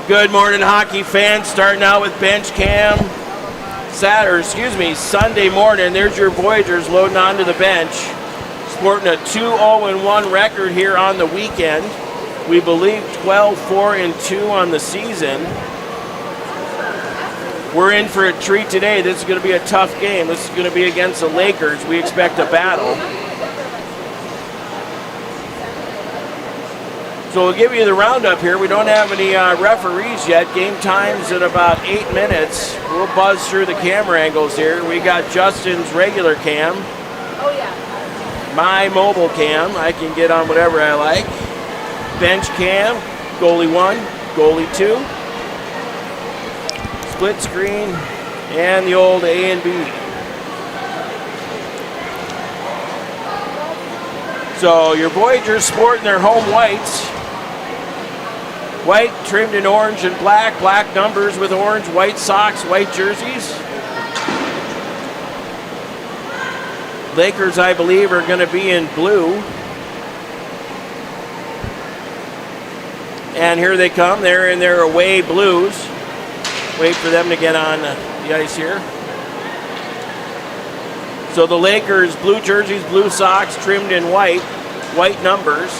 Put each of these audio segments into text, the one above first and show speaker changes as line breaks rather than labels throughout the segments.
Good morning, hockey fans. Starting out with bench cam. Sunday morning. There's your Voyageurs loading onto the bench. Sporting a 2-0-1 record here on the weekend. We believe 12-4-2 on the season. We're in for a treat today. This is going to be a tough game. This is going to be against the Lakers. We expect a battle. So we'll give you the roundup here. We don't have any referees yet. Game time's in about 8 minutes. We'll buzz through the camera angles here. We got Justin's regular cam.
Oh, yeah.
My mobile cam. I can get on whatever I like. Bench cam. Goalie 1, goalie 2. Split screen. And the old A and B. So your Voyageurs sporting their home whites. White trimmed in orange and black, black numbers with orange, white socks, white jerseys. Lakers, I believe, are going to be in blue. And here they come. They're in their away blues. Wait for them to get on the ice here. So the Lakers, blue jerseys, blue socks, trimmed in white, white numbers.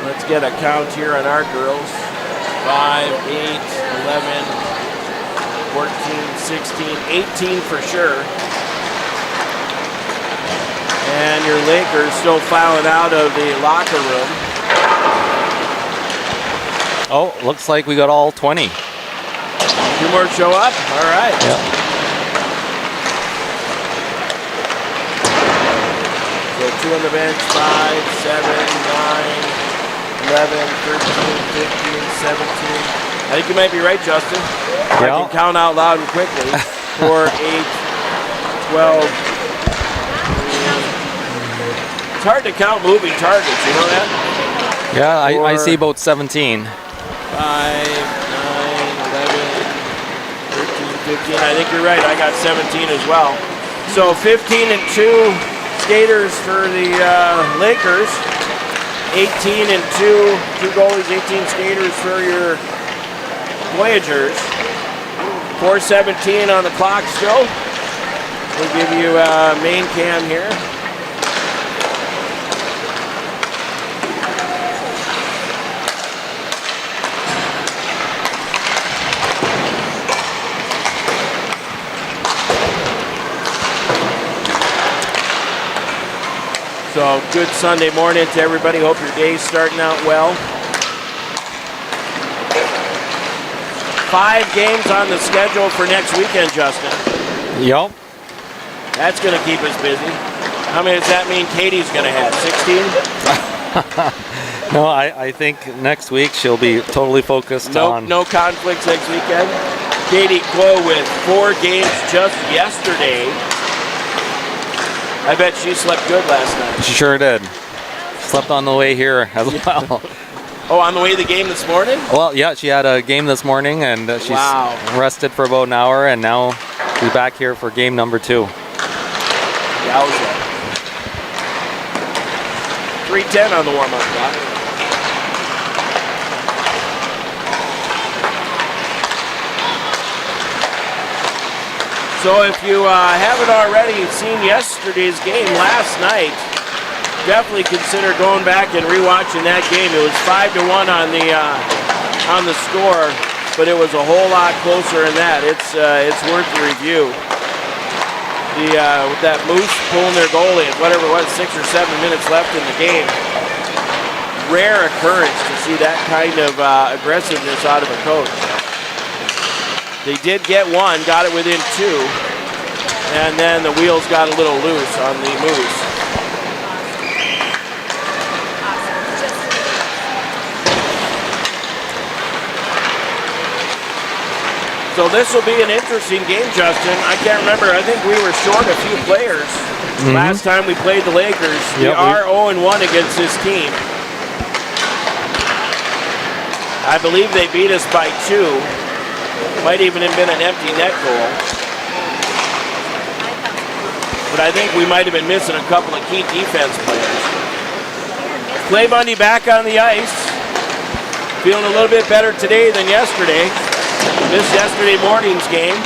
Let's get a count here on our girls. 5, 8, 11, 14, 16, 18 for sure. And your Lakers still filing out of the locker room.
Oh, looks like we got all 20.
2 more show up? All right.
Yep.
So 2 on the bench, 5, 7, 9, 11, 13, 15, 17. I think you might be right, Justin. I can count out loud and quickly. 4, 8, 12. It's hard to count moving targets, you know that?
Yeah, I see about 17. 5, 9, 11,
13, 15. I think you're right. I got 17 as well. So 15 and 2 skaters for the Lakers. 18 and 2 goalies, 18 skaters for your Voyageurs. 4:17 on the clock still. We'll give you a main cam here. So good Sunday morning to everybody. Hope your day's starting out well. 5 games on the schedule for next weekend, Justin.
Yep.
That's going to keep us busy. How many does that mean Katie's going to have? 16?
No, I think next week she'll be totally focused on...
No conflicts next weekend. Katie Clough with 4 games just yesterday. I bet she slept good last night.
She sure did. Slept on the way here as well.
Oh, on the way to the game this morning?
Well, yeah, she had a game this morning, and she's rested for about an hour, and now she's back here for game number 2.
Yowza. 3:10 on the warm-up clock. So if you haven't already seen yesterday's game last night, definitely consider going back and rewatching that game. It was 5-1 on the score, but it was a whole lot closer than that. It's worth the review. With that Moose pulling their goalie at whatever it was, 6 or 7 minutes left in the game. Rare occurrence to see that kind of aggressiveness out of a coach. They did get 1, got it within 2, and then the wheels got a little loose on the Moose. So this will be an interesting game, Justin. I can't remember. I think we were short a few players last time we played the Lakers. We are 0-1 against this team. I believe they beat us by 2. Might even have been an empty net goal. but I think we might have been missing a couple of key defense players. Clay Bundy back on the ice. Feeling a little bit better today than yesterday. Missed yesterday morning's game.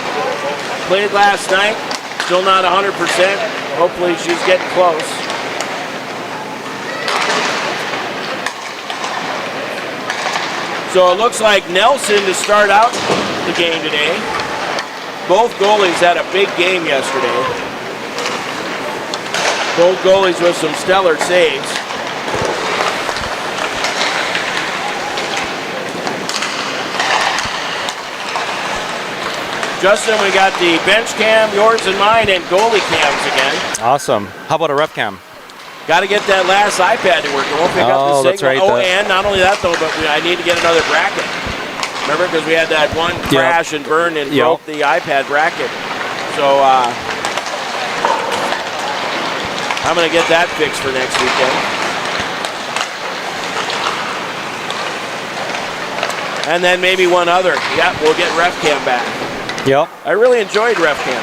Played last night. Still not 100%. Hopefully she's getting close. So it looks like Nelson to start out the game today. Both goalies had a big game yesterday. Both goalies with some stellar saves. Justin, we got the bench cam, yours and mine, and goalie cams again.
Awesome. How about a ref cam?
Got to get that last iPad to work. It won't pick up the signal.
That's right.
And not only that, though, but I need to get another bracket. Remember, because we had that one crash and burn and broke the iPad bracket. So I'm going to get that fixed for next weekend. And then maybe one other. Yeah, we'll get ref cam back.
Yep.
I really enjoyed ref cam.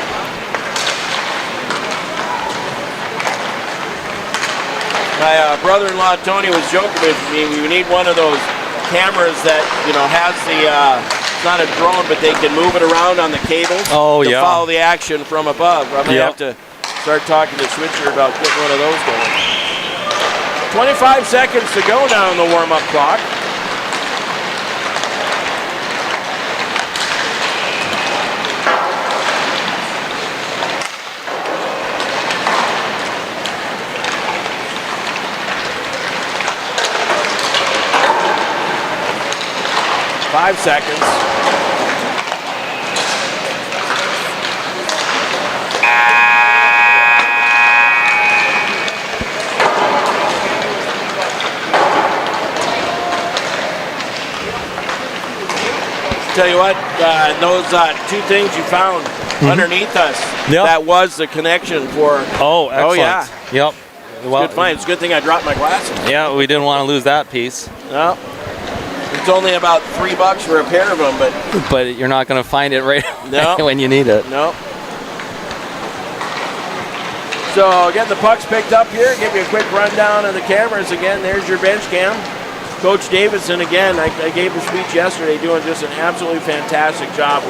My brother-in-law Tony was joking with me. We need one of those cameras that has the it's not a drone, but they can move it around on the cables to follow the action from above. I may have to start talking to Switcher about getting one of those going. 25 seconds to go now in the warm-up clock. Five seconds. Tell you what, those two things you found underneath us, that was the connection for.
Oh, excellent.
Oh, yeah.
Yep.
Well, good find. It's a good thing I dropped my glasses.
Yeah, we didn't want to lose that piece.
No. It's only about $3 for a pair of them,
but you're not going to find it right when you need it.
No. So getting the pucks picked up here. Give you a quick rundown of the cameras again. There's your bench cam. Coach Davidson again. I gave a speech yesterday, doing just an absolutely fantastic job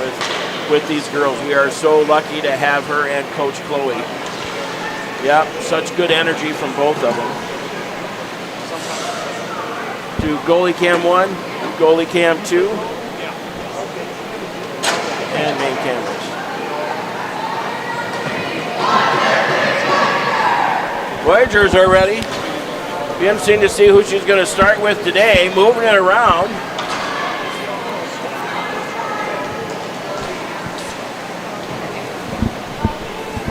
with these girls. We are so lucky to have her and Coach Chloe. Yeah, such good energy from both of them. To goalie cam 1, goalie cam 2, and main cameras. Voyageurs are ready. Be interesting to see who she's going to start with today. Moving it around.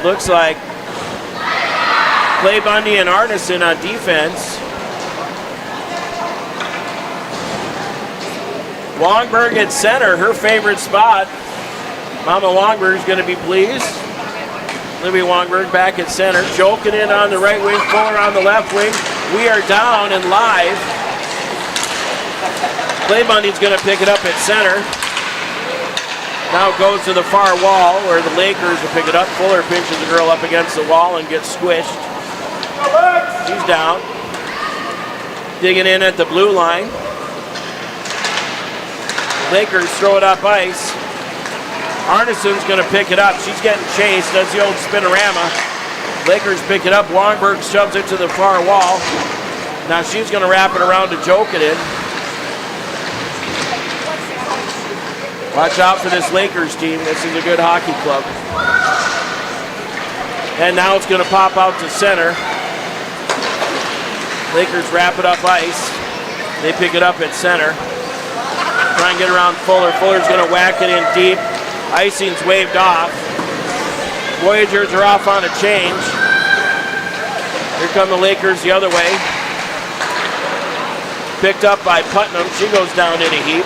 Looks like Clay Bundy and Arneson on defense. Wongberg at center, her favorite spot. Mama Wongberg's going to be pleased. Libby Wongberg back at center. Joking in on the right wing, Fuller on the left wing. We are down and live. Clay Bundy's going to pick it up at center. Now it goes to the far wall where the Lakers will pick it up. Fuller pinches the girl up against the wall and gets squished. She's down. Digging in at the blue line. Lakers throw it up ice. Arneson's going to pick it up. She's getting chased. Does the old spinorama. Lakers pick it up. Wongberg shoves it to the far wall. Now she's going to wrap it around to Jokinen. Watch out for this Lakers team. This is a good hockey club. And now it's going to pop out to center. Lakers wrap it up ice. They pick it up at center. Try and get around Fuller. Fuller's going to whack it in deep. Icing's waved off. Voyageurs are off on a change. Here come the Lakers the other way. Picked up by Putnam. She goes down in a heap.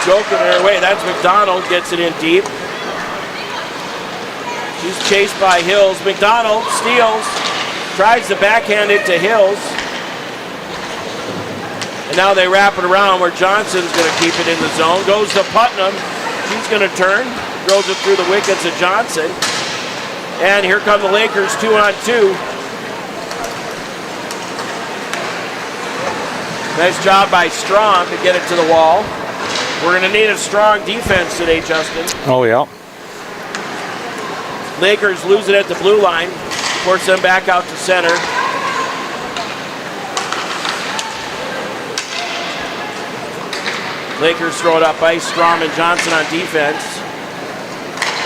Joking her way. That's McDonald. Gets it in deep. She's chased by Hills. McDonald steals. Tries to backhand it to Hills. And now they wrap it around where Johnson's going to keep it in the zone. Goes to Putnam. She's going to turn. Throws it through the wickets of Johnson. And here come the Lakers 2-on-2. Nice job by Strom to get it to the wall. We're going to need a strong defense today, Justin.
Oh, yeah.
Lakers lose it at the blue line. Force them back out to center. Lakers throw it up ice. Strom and Johnson on defense.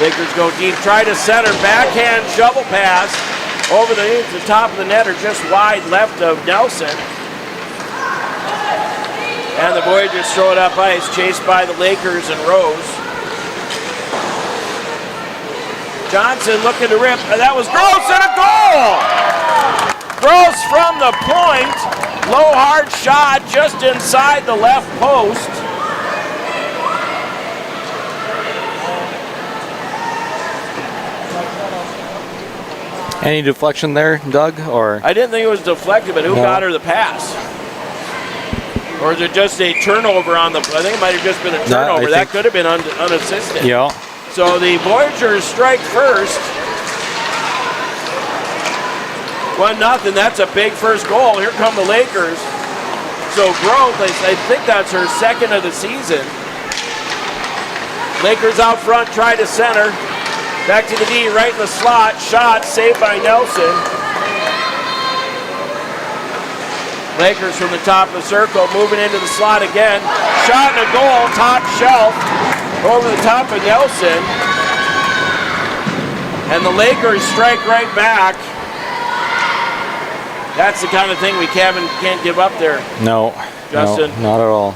Lakers go deep. Try to center. Backhand shovel pass over the top of the net or just wide left of Nelson. And the Voyageurs throw it up ice. Chased by the Lakers and Rose. Johnson looking to rip. That was Gross and a goal! Gross from the point. Low hard shot just inside the left post.
Any deflection there, Doug? Or
I didn't think it was deflected, but who got her the pass? Or is it just a turnover on the... I think it might have just been a turnover. That could have been unassisted.
Yeah.
So the Voyageurs strike first. 1-0. That's a big first goal. Here come the Lakers. So Growth, I think that's her second of the season. Lakers out front, try to center. Back to the D, right in the slot. Shot, saved by Nelson. Lakers from the top of the circle, moving into the slot again. Shot and a goal, top shelf, over the top of Nelson. And the Lakers strike right back. That's the kind of thing we can't give up there.
No,
Justin.
No, not at all.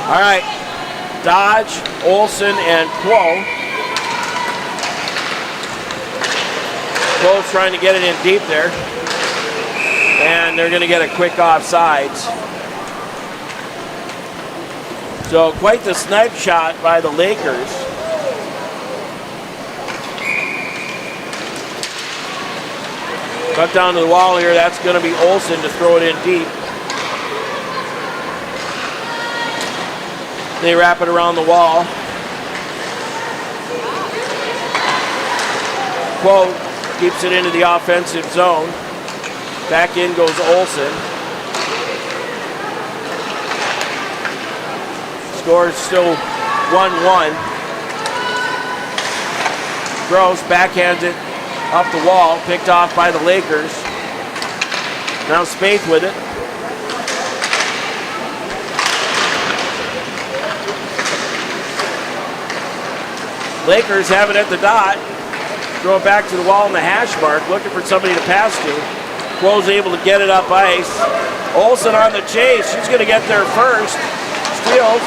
All right, Dodge, Olsen, and Quo. Quo's trying to get it in deep there. And they're going to get a quick offsides. So quite the snipe shot by the Lakers. Cut down to the wall here. That's going to be Olsen to throw it in deep. They wrap it around the wall. Quo keeps it into the offensive zone. Back in goes Olsen. Score is still 1-1. Gross backhands it up the wall, picked off by the Lakers. Now Spaeth with it. Lakers have it at the dot. Throw it back to the wall in the hash mark, looking for somebody to pass to. Quo's able to get it up ice. Olsen on the chase. She's going to get there first. Steals.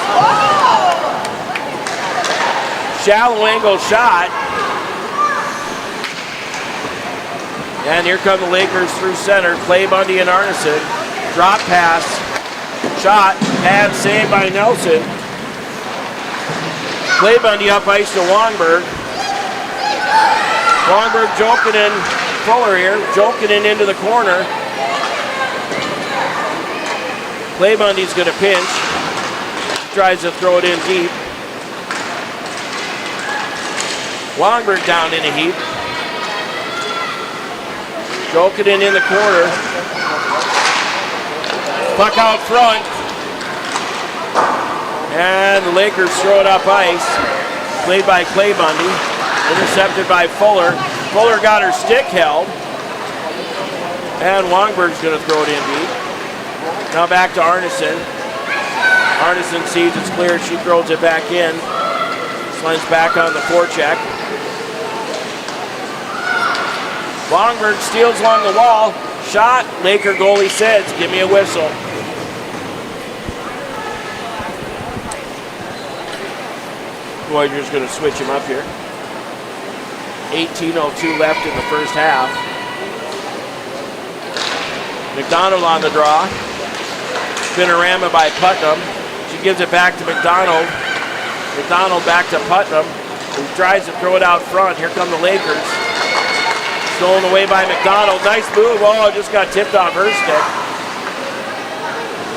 Shallow angle shot. And here come the Lakers through center. Clay Bundy and Arneson. Drop pass. Shot. Pad saved by Nelson. Clay Bundy up ice to Wongberg. Wongberg joking in. Fuller here, joking it into the corner. Clay Bundy's going to pinch. Tries to throw it in deep. Wongberg down in a heap. Joking it in the corner. Puck out front. And the Lakers throw it up ice. Played by Clay Bundy. Intercepted by Fuller. Fuller got her stick held. And Wongberg's going to throw it in deep. Now back to Arneson. Arneson sees it's clear. She throws it back in. Slams back on the forecheck. Wongberg steals along the wall. Shot. Laker goalie says, give me a whistle. Voyageurs going to switch him up here. 18:02 left in the first half. McDonald on the draw. Spinorama by Putnam. She gives it back to McDonald. McDonald back to Putnam, who tries to throw it out front. Here come the Lakers. Stolen away by McDonald. Nice move. Oh, just got tipped off her stick.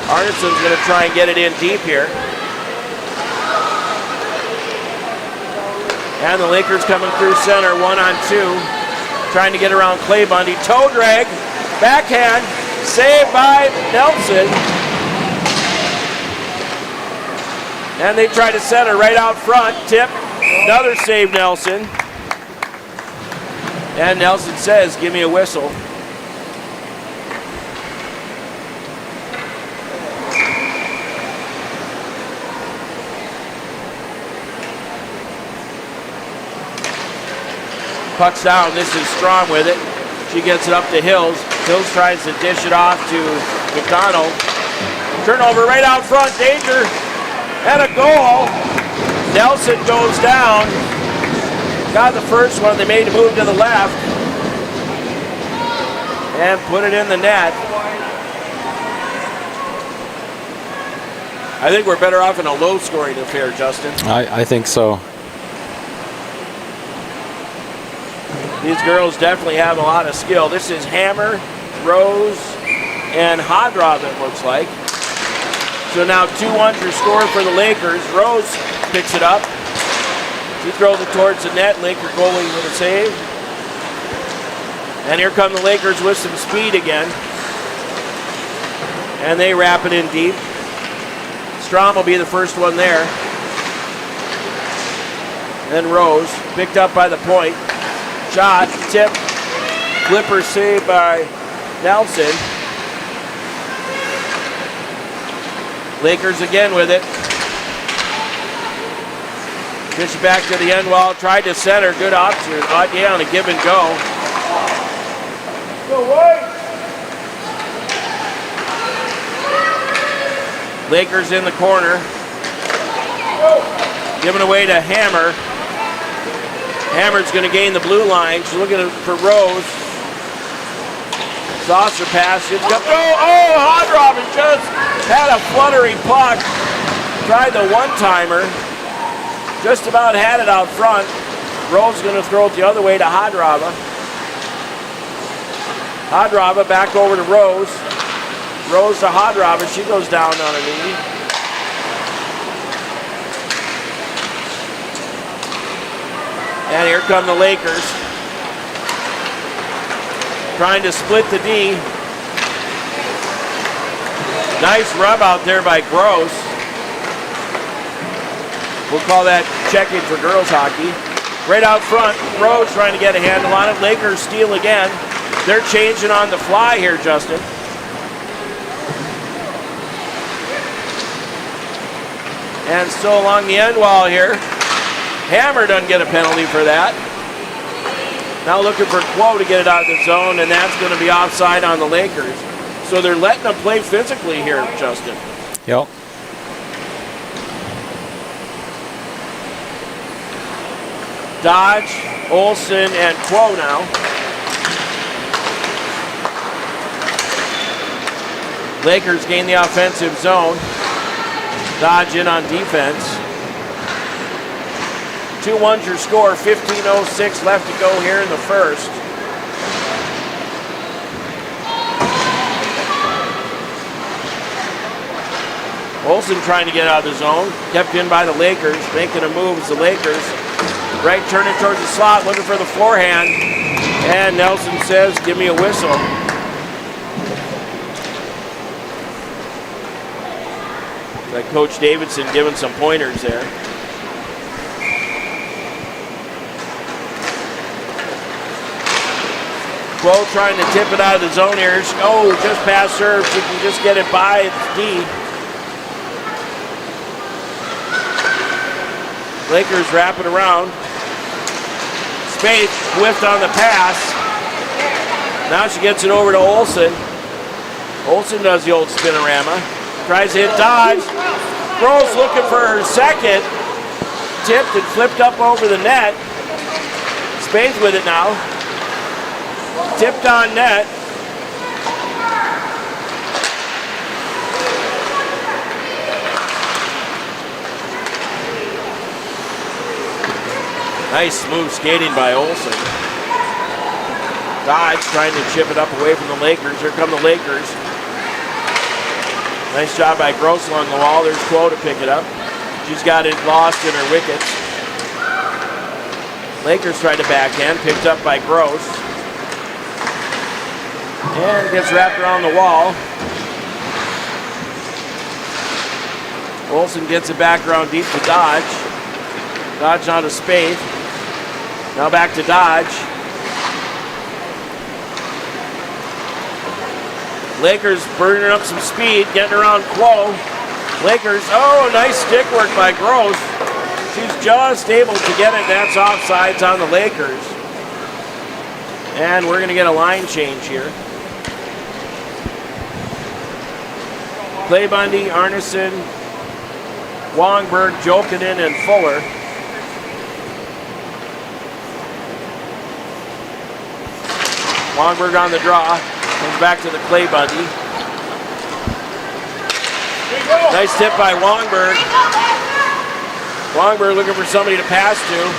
Arneson's going to try and get it in deep here. And the Lakers coming through center, 1-on-2. Trying to get around Clay Bundy. Toe drag, backhand, saved by Nelson. And they try to center right out front. Tip, another save, Nelson. And Nelson says, give me a whistle. Puck's down. This is Strong with it. She gets it up to Hills. Hills tries to dish it off to McDonald. Turnover right out front. Danger. And a goal. Nelson goes down. Got the first one. They made a move to the left. And put it in the net. I think we're better off in a low-scoring affair, Justin.
I think so.
These girls definitely have a lot of skill. This is Hammer, Rose, and Hodrov, it looks like. So now 2-1 your score for the Lakers. Rose picks it up. She throws it towards the net. Laker goalie with a save. And here come the Lakers with some speed again. And they wrap it in deep. Strom will be the first one there. Then Rose, picked up by the point. Shot, tip, flipper saved by Nelson. Lakers again with it. Dish it back to the end wall, tried to center, good option. Yeah, on a give and go. Go White! Lakers in the corner. Giving away to Hammer. Hammer's going to gain the blue line. She's looking for Rose. Saucer pass. Hodrov just had a fluttering puck. Tried the one-timer. Just about had it out front. Rose is going to throw it the other way to Hodrova. Hodrova back over to Rose. Rose to Hodrova. She goes down on her knee. And here come the Lakers. Trying to split the D. Nice rub out there by Gross. We'll call that checking for girls hockey. Right out front, Rose trying to get a handle on it. Lakers steal again. They're changing on the fly here, Justin. And still along the end wall here. Hammer doesn't get a penalty for that. Now looking for Quo to get it out of the zone, and that's going to be offside on the Lakers. So they're letting them play physically here, Justin.
Yep.
Dodge, Olsen, and Quo now. Lakers gain the offensive zone. Dodge in on defense. 2-1's your score, 15:06 left to go here in the first. Olsen trying to get out of the zone, kept in by the Lakers, making a move as the Lakers. Right, turning towards the slot, looking for the forehand, and Nelson says, give me a whistle. Like Coach Davidson giving some pointers there. Quo trying to tip it out of the zone here. Oh, just past serve. She can just get it by. It's D. Lakers wrap it around. Spaeth whiffed on the pass. Now she gets it over to Olsen. Olsen does the old spinorama. Tries to hit Dodge. Gross looking for her second. Tipped and flipped up over the net. Spaeth with it now. Tipped on net. Nice smooth skating by Olsen. Dodge trying to chip it up away from the Lakers. Here come the Lakers. Nice job by Gross along the wall. There's Quo to pick it up. She's got it lost in her wickets. Lakers tried to backhand, picked up by Gross. And gets wrapped around the wall. Olsen gets it back around deep to Dodge. Dodge out of Spaeth. Now back to Dodge. Lakers burning up some speed, getting around Quo. Lakers, oh, nice stick work by Gross. She's just able to get it. That's offsides on the Lakers. And we're going to get a line change here. Clay Bundy, Arneson, Wongberg, Jokinen, and Fuller. Wongberg on the draw. Comes back to the Clay Bundy. Nice tip by Wongberg. Wongberg looking for somebody to pass to.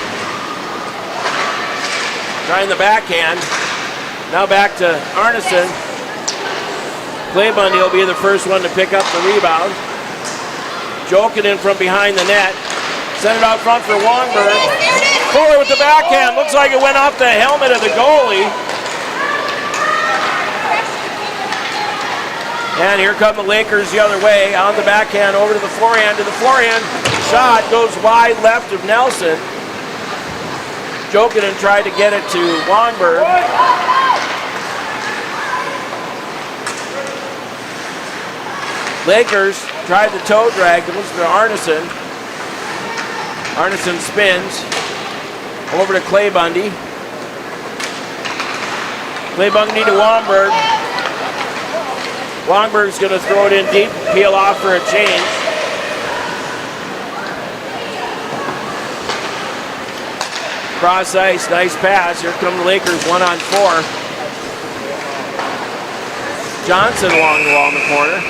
Trying the backhand. Now back to Arneson. Clay Bundy will be the first one to pick up the rebound. Jokinen from behind the net. Send it out front for Wongberg. Fuller with the backhand. Looks like it went off the helmet of the goalie. And here come the Lakers the other way. On the backhand, over to the forehand. To the forehand. Shot goes wide left of Nelson. Jokinen tried to get it to Wongberg. Lakers tried the toe drag. It was to Arneson. Arneson spins. Over to Clay Bundy. Clay Bundy to Wongberg. Wongberg's going to throw it in deep, peel off for a change. Cross ice, nice pass. Here come the Lakers 1-on-4. Johnson along the wall in the corner.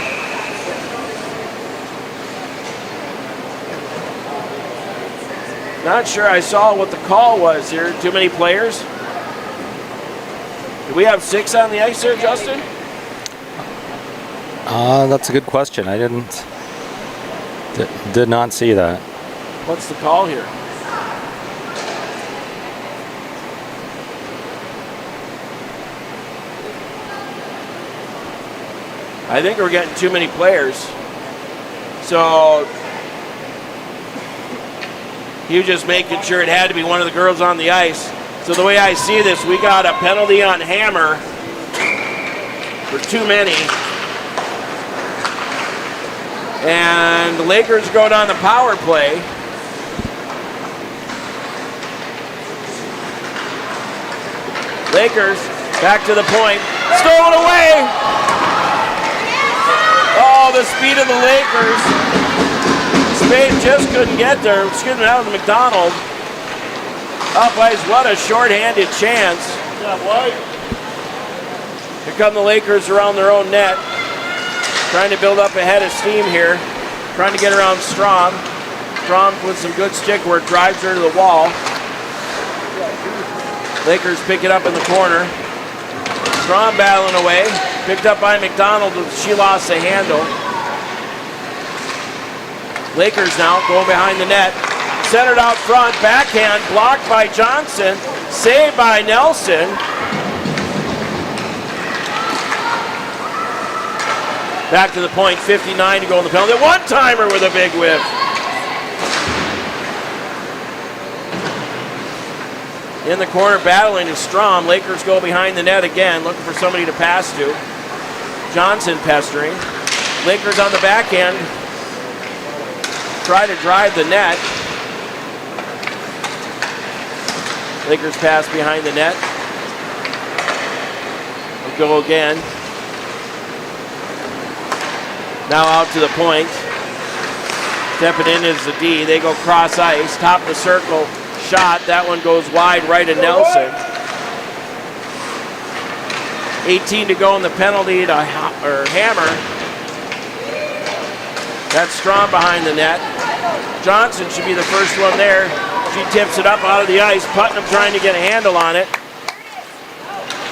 Not sure I saw what the call was here. Too many players? Do we have 6 on the ice there, Justin?
That's a good question. I did not see that.
What's the call here? I think we're getting too many players. So he was just making sure it had to be one of the girls on the ice. So the way I see this, we got a penalty on Hammer for too many. And the Lakers go down the power play. Lakers back to the point. Stolen away! Oh, the speed of the Lakers. Spain just couldn't get there. Excuse me, that was McDonald. Up ice, what a short-handed chance. Yeah, boy. Here come the Lakers around their own net. Trying to build up a head of steam here. Trying to get around Strom. Strom with some good stick work, drives her to the wall. Lakers pick it up in the corner. Strom battling away. Picked up by McDonald, she lost the handle. Lakers now going behind the net. Centered out front, backhand, blocked by Johnson. Saved by Nelson. Back to the point, 59 to go in the penalty. One-timer with a big whiff. In the corner, battling is Strom. Lakers go behind the net again, looking for somebody to pass to. Johnson pestering. Lakers on the backhand. Try to drive the net. Lakers pass behind the net. We'll go again. Now out to the point. Stepping in is the D. They go cross ice. Top of the circle. Shot. That one goes wide right of Nelson. 18 to go in the penalty to Hammer. That's Strom behind the net. Johnson should be the first one there. She tips it up out of the ice. Putnam trying to get a handle on it.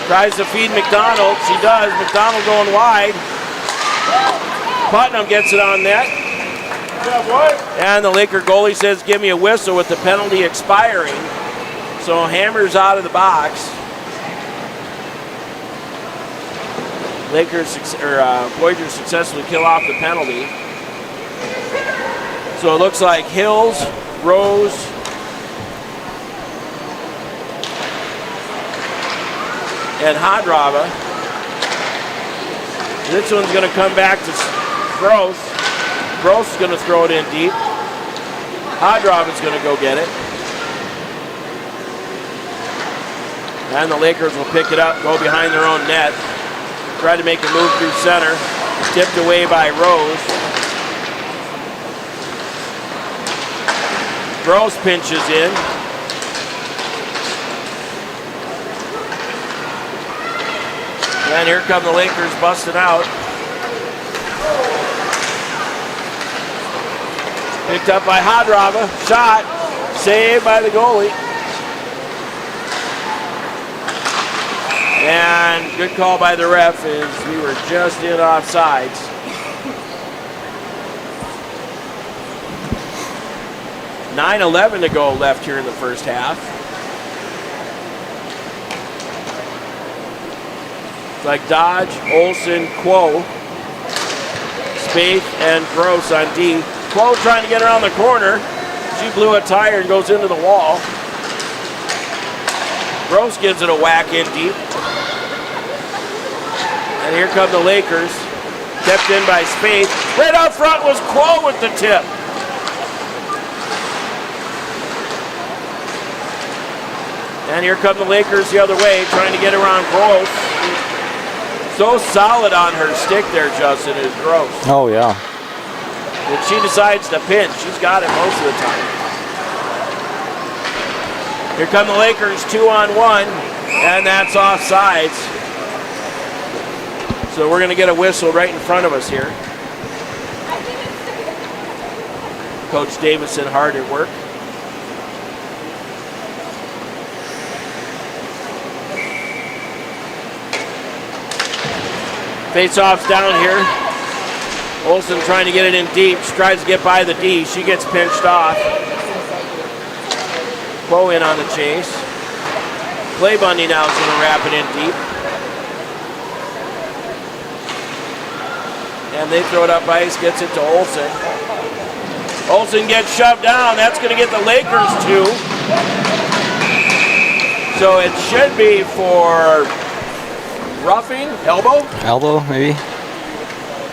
Tries to feed McDonald. She does. McDonald going wide. Putnam gets it on net. And the Laker goalie says, give me a whistle with the penalty expiring. So Hammer's out of the box. Voyageurs successfully kill off the penalty. So it looks like Hills, Rose, and Hadrava. This one's going to come back to Gross. Gross is going to throw it in deep. Hadrava's going to go get it. And the Lakers will pick it up, go behind their own net. Try to make a move through center. Tipped away by Rose. Gross pinches in. And here come the Lakers busting out. Picked up by Hadrava. Shot. Saved by the goalie. And good call by the ref as we were just in offsides. .9:11 to go left here in the first half. It's like Dodge, Olsen, Quo, Spaeth, and Gross on D. Quo trying to get around the corner. She blew a tire and goes into the wall. Gross gives it a whack in deep. And here come the Lakers. Kept in by Spaeth. Right out front was Quo with the tip. And here come the Lakers the other way, trying to get around Gross. So solid on her stick there, Justin, is Gross.
Oh, yeah.
When she decides to pinch, she's got it most of the time. Here come the Lakers, 2-on-1, and that's offsides. So we're going to get a whistle right in front of us here. Coach Davison hard at work. Face-off's down here. Olsen trying to get it in deep. She tries to get by the D. She gets pinched off. Quo in on the chase. Clay Bundy now is going to wrap it in deep. And they throw it up ice, gets it to Olsen. Olsen gets shoved down. That's going to get the Lakers 2. So it should be for roughing, elbow?
Elbow, maybe.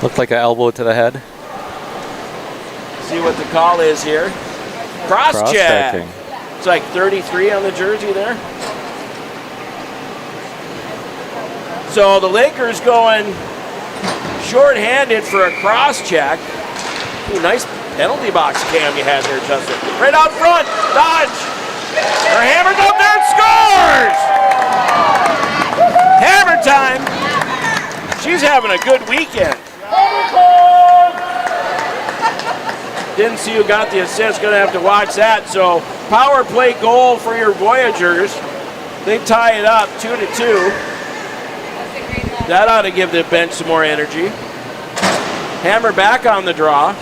Looked like an elbow to the head.
See what the call is here. Cross check.
Checking.
It's like 33 on the jersey there. So the Lakers going short-handed for a cross check. Ooh, nice penalty box cam you had there, Justin. Right out front, Dodge. Her hammer's up there and scores! Hammer time. She's having a good weekend. Didn't see who got the assist. Going to have to watch that. So power play goal for your Voyageurs. They tie it up 2-2. That ought to give the bench some more energy. Hammer back on the draw.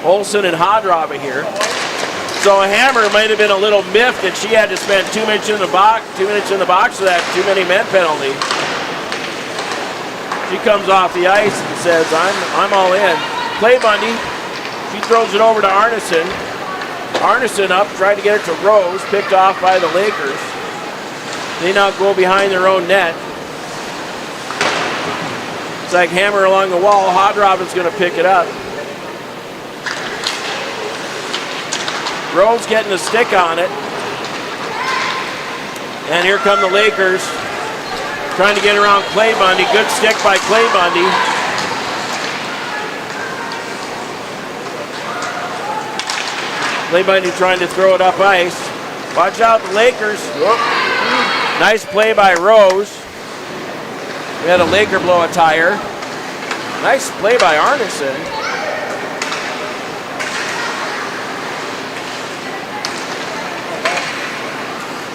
Olsen and Hadrava here. So Hammer might have been a little miffed that she had to spend 2 minutes in the box, for that too many men penalty. She comes off the ice and says, I'm all in. Clay Bundy, she throws it over to Arneson. Arneson up, tried to get it to Rose, picked off by the Lakers. They now go behind their own net. It's like Hammer along the wall. Hadrava's going to pick it up. Rose getting a stick on it. And here come the Lakers. Trying to get around Clay Bundy. Good stick by Clay Bundy. Clay Bundy trying to throw it up ice. Watch out, the Lakers. Whoop. Nice play by Rose. We had a Laker blow a tire. Nice play by Arneson.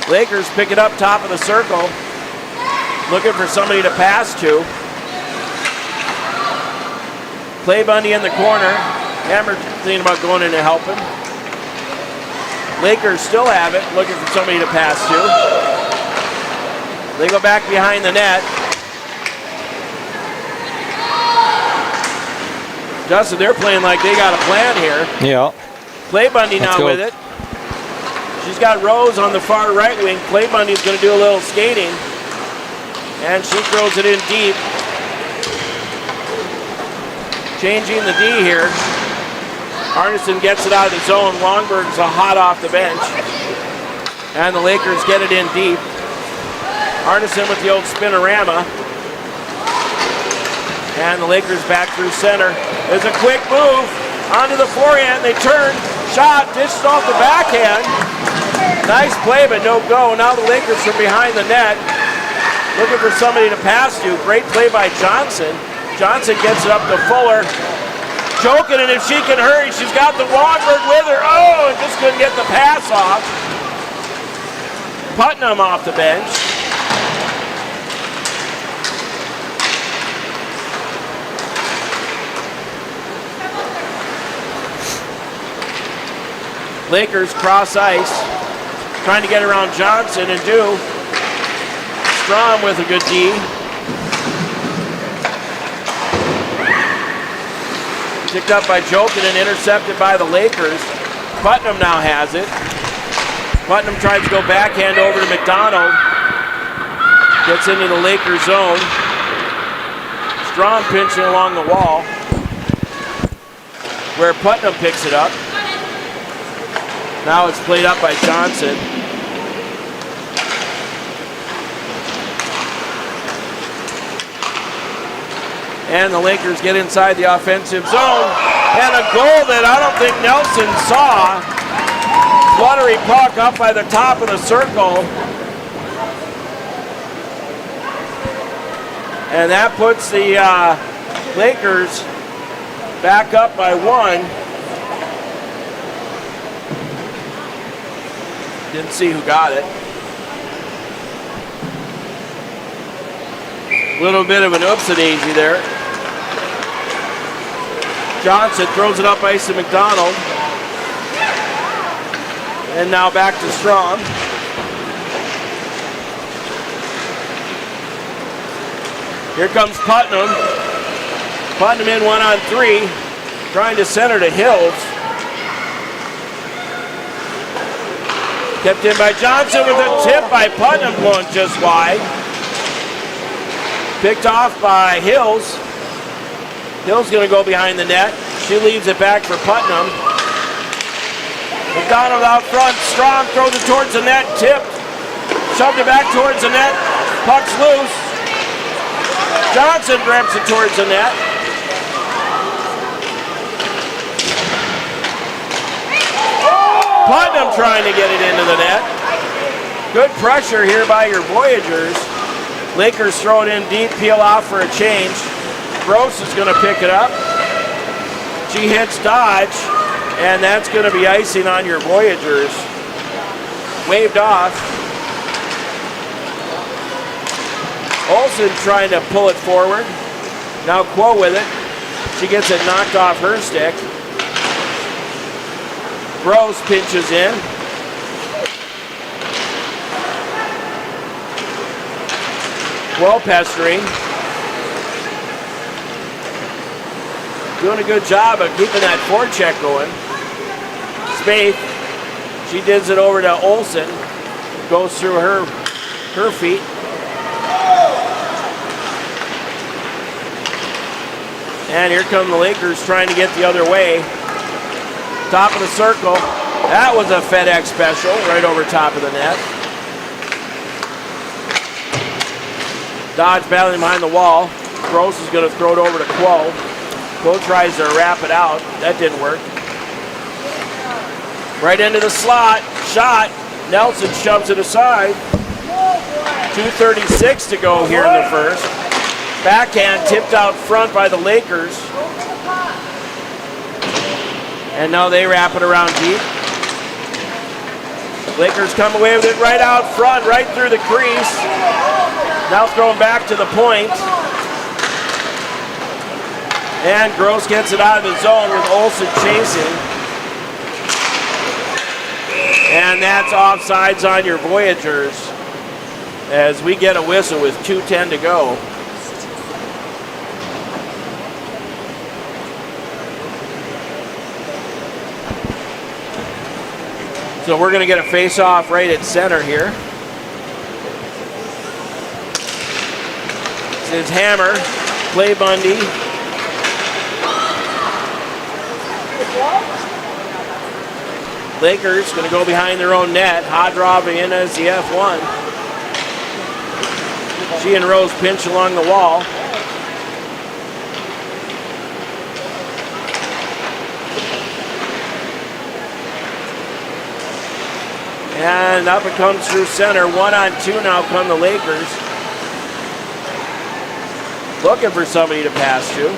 Lakers pick it up top of the circle. Looking for somebody to pass to. Clay Bundy in the corner. Hammer thinking about going in to help him. Lakers still have it, looking for somebody to pass to. They go back behind the net. Justin, they're playing like they got a plan here.
Yeah.
Clay Bundy now with it. She's got Rose on the far right wing. Clay Bundy's going to do a little skating. And she throws it in deep. Changing the D here. Arneson gets it out of the zone. Longberg's a hot off the bench. And the Lakers get it in deep. Arneson with the old spinorama. And the Lakers back through center. There's a quick move onto the forehand. They turn. Shot. Dished off the backhand. Nice play, but no go. Now the Lakers from behind the net. Looking for somebody to pass to. Great play by Johnson. Johnson gets it up to Fuller. Joking, and if she can hurry, she's got the Wagberg with her. Oh, and just couldn't get the pass off. Putnam off the bench. Lakers cross ice. Trying to get around Johnson and do. Strom with a good D. Picked up by Jokin and intercepted by the Lakers. Putnam now has it. Putnam tries to go backhand over to McDonald. Gets into the Lakers zone. Strom pinching along the wall. Where Putnam picks it up. Now it's played up by Johnson. And the Lakers get inside the offensive zone. And a goal that I don't think Nelson saw. Fluttery puck up by the top of the circle. And that puts the Lakers back up by 1. Didn't see who got it. Little bit of an oopsie-daisy there. Johnson throws it up ice to McDonald. And now back to Strom. Here comes Putnam. Putnam in 1-on-3. Trying to center to Hills. Kept in by Johnson with a tip by Putnam going just wide. Picked off by Hills. Hill's going to go behind the net. She leaves it back for Putnam. McDonald out front. Strom throws it towards the net. Tipped. Shoved it back towards the net. Puck's loose. Johnson grabs it towards the net. Putnam trying to get it into the net. Good pressure here by your Voyageurs. Lakers throw it in deep, peel off for a change. Gross is going to pick it up. She hits Dodge, and that's going to be icing on your Voyageurs. Waved off. Olsen trying to pull it forward. Now Quo with it. She gets it knocked off her stick. Gross pinches in. Well pestering. Doing a good job of keeping that forecheck going. Spaeth, she digs it over to Olsen. Goes through her feet. And here come the Lakers trying to get the other way. Top of the circle. That was a FedEx special right over top of the net. Dodge battling behind the wall. Gross is going to throw it over to Quo. Quo tries to wrap it out. That didn't work. Right into the slot. Shot. Nelson shoves it aside. 2:36 to go here in the first. Backhand tipped out front by the Lakers. And now they wrap it around deep. Lakers come away with it right out front, right through the crease. Now thrown back to the point. And Gross gets it out of the zone with Olsen chasing. And that's offsides on your Voyageurs as we get a whistle with 2:10 to go. So we're going to get a face-off right at center here. This is Hammer, Clay Bundy. Lakers going to go behind their own net. Hodrov in as the F1. She and Rose pinch along the wall. And up it comes through center. 1-on-2 now come the Lakers. Looking for somebody to pass to.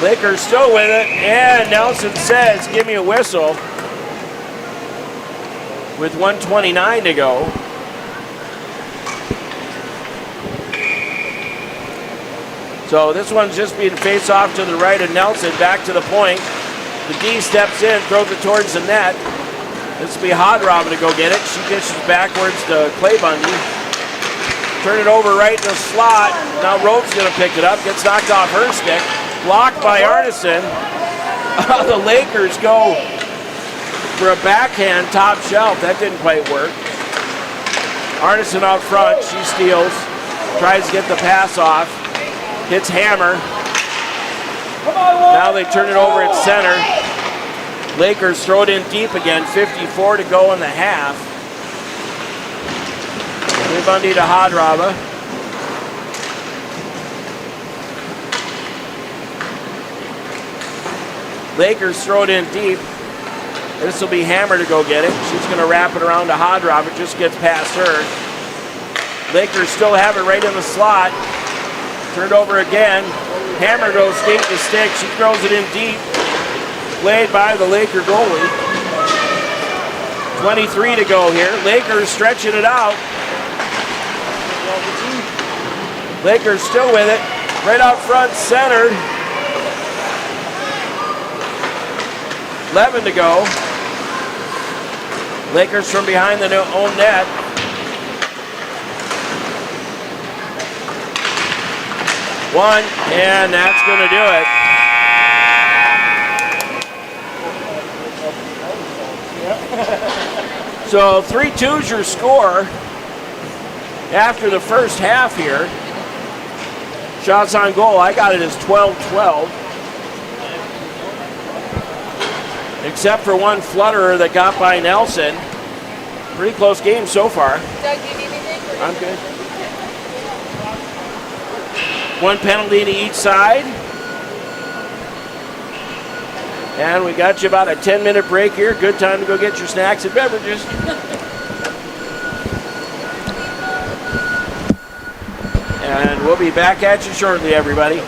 Lakers still with it. And Nelson says, give me a whistle. With 1:29 to go. So this one's just being faced off to the right of Nelson, back to the point. The D steps in, throws it towards the net. This will be Hodrov to go get it. She dishes backwards to Clay Bundy. Turn it over right in the slot. Now Rope's going to pick it up, gets knocked off her stick. Blocked by Arneson. The Lakers go for a backhand top shelf. That didn't quite work. Arneson out front, she steals. Tries to get the pass off. Hits Hammer. Now they turn it over at center. Lakers throw it in deep again. 54 to go in the half. Bundy to Hodrova. Lakers throw it in deep. This will be Hammer to go get it. She's going to wrap it around to Hodrova. It just gets past her. Lakers still have it right in the slot. Turned over again. Hammer goes skate to stick. She throws it in deep. Played by the Laker goalie. 23 to go here. Lakers stretching it out. Lakers still with it. Right out front, centered. 11 to go. Lakers from behind the own net. One, and that's going to do it. So 3-2's your score after the first half here. Shots on goal, I got it as 12-12. Except for one flutterer that got by Nelson. Pretty close game so far.
Doug, do you need anything?
I'm good. One penalty to each side. And we got you about a 10-minute break here. Good time to go get your snacks and beverages. And we'll be back at you shortly, everybody.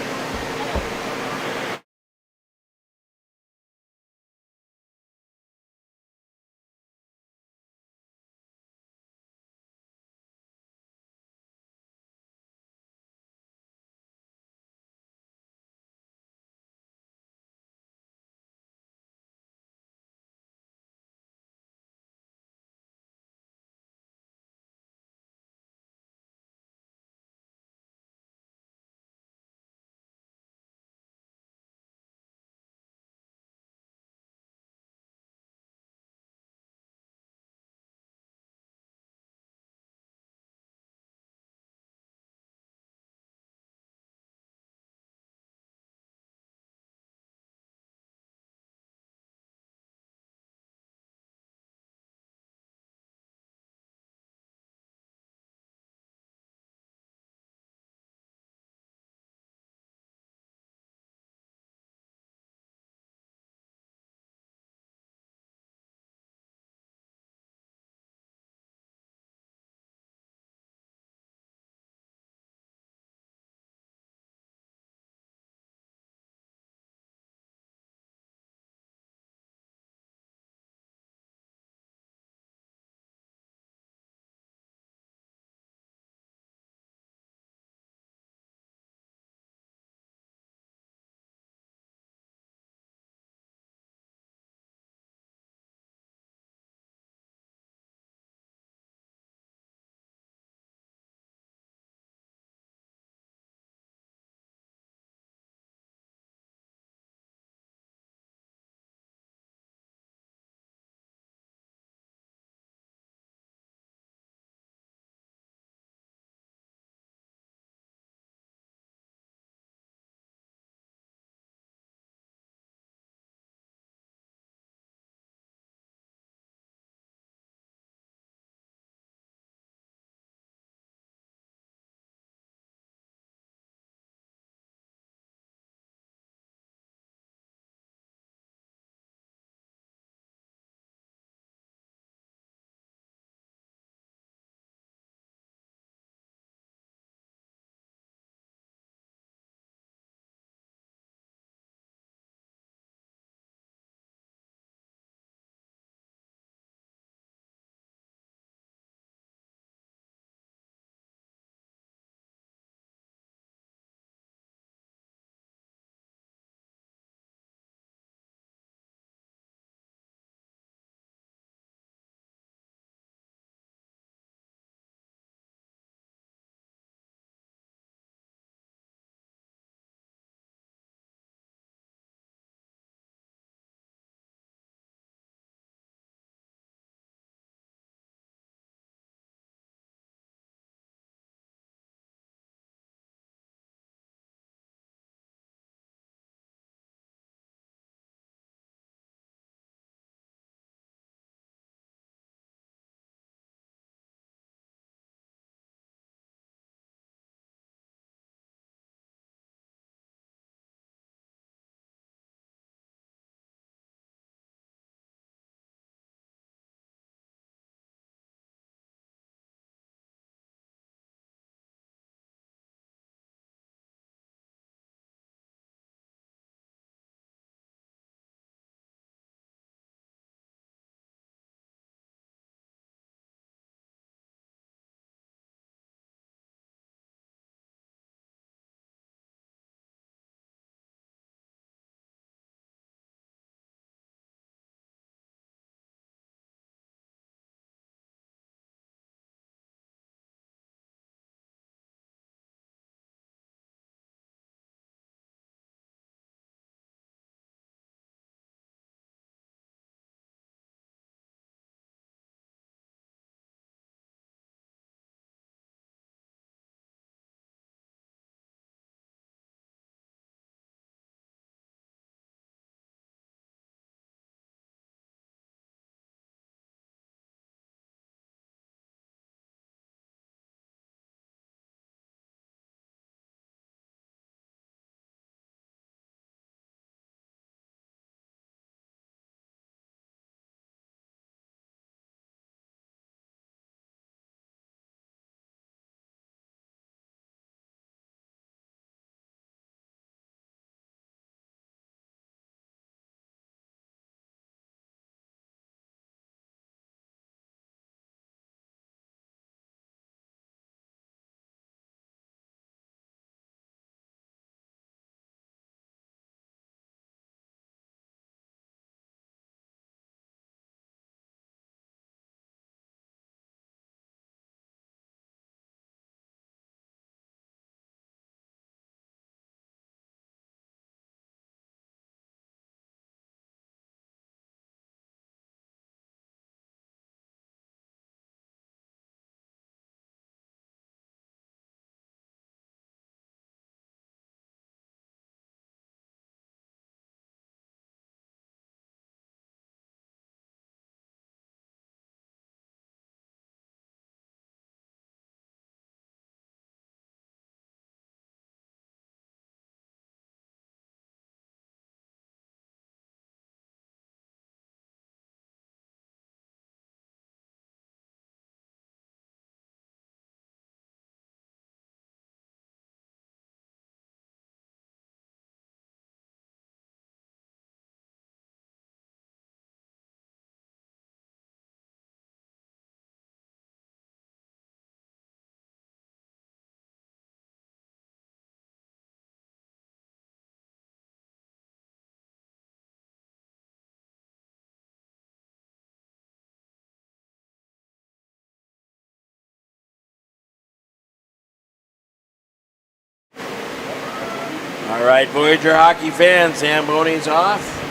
All right, Voyager hockey fans, Zamboni's off.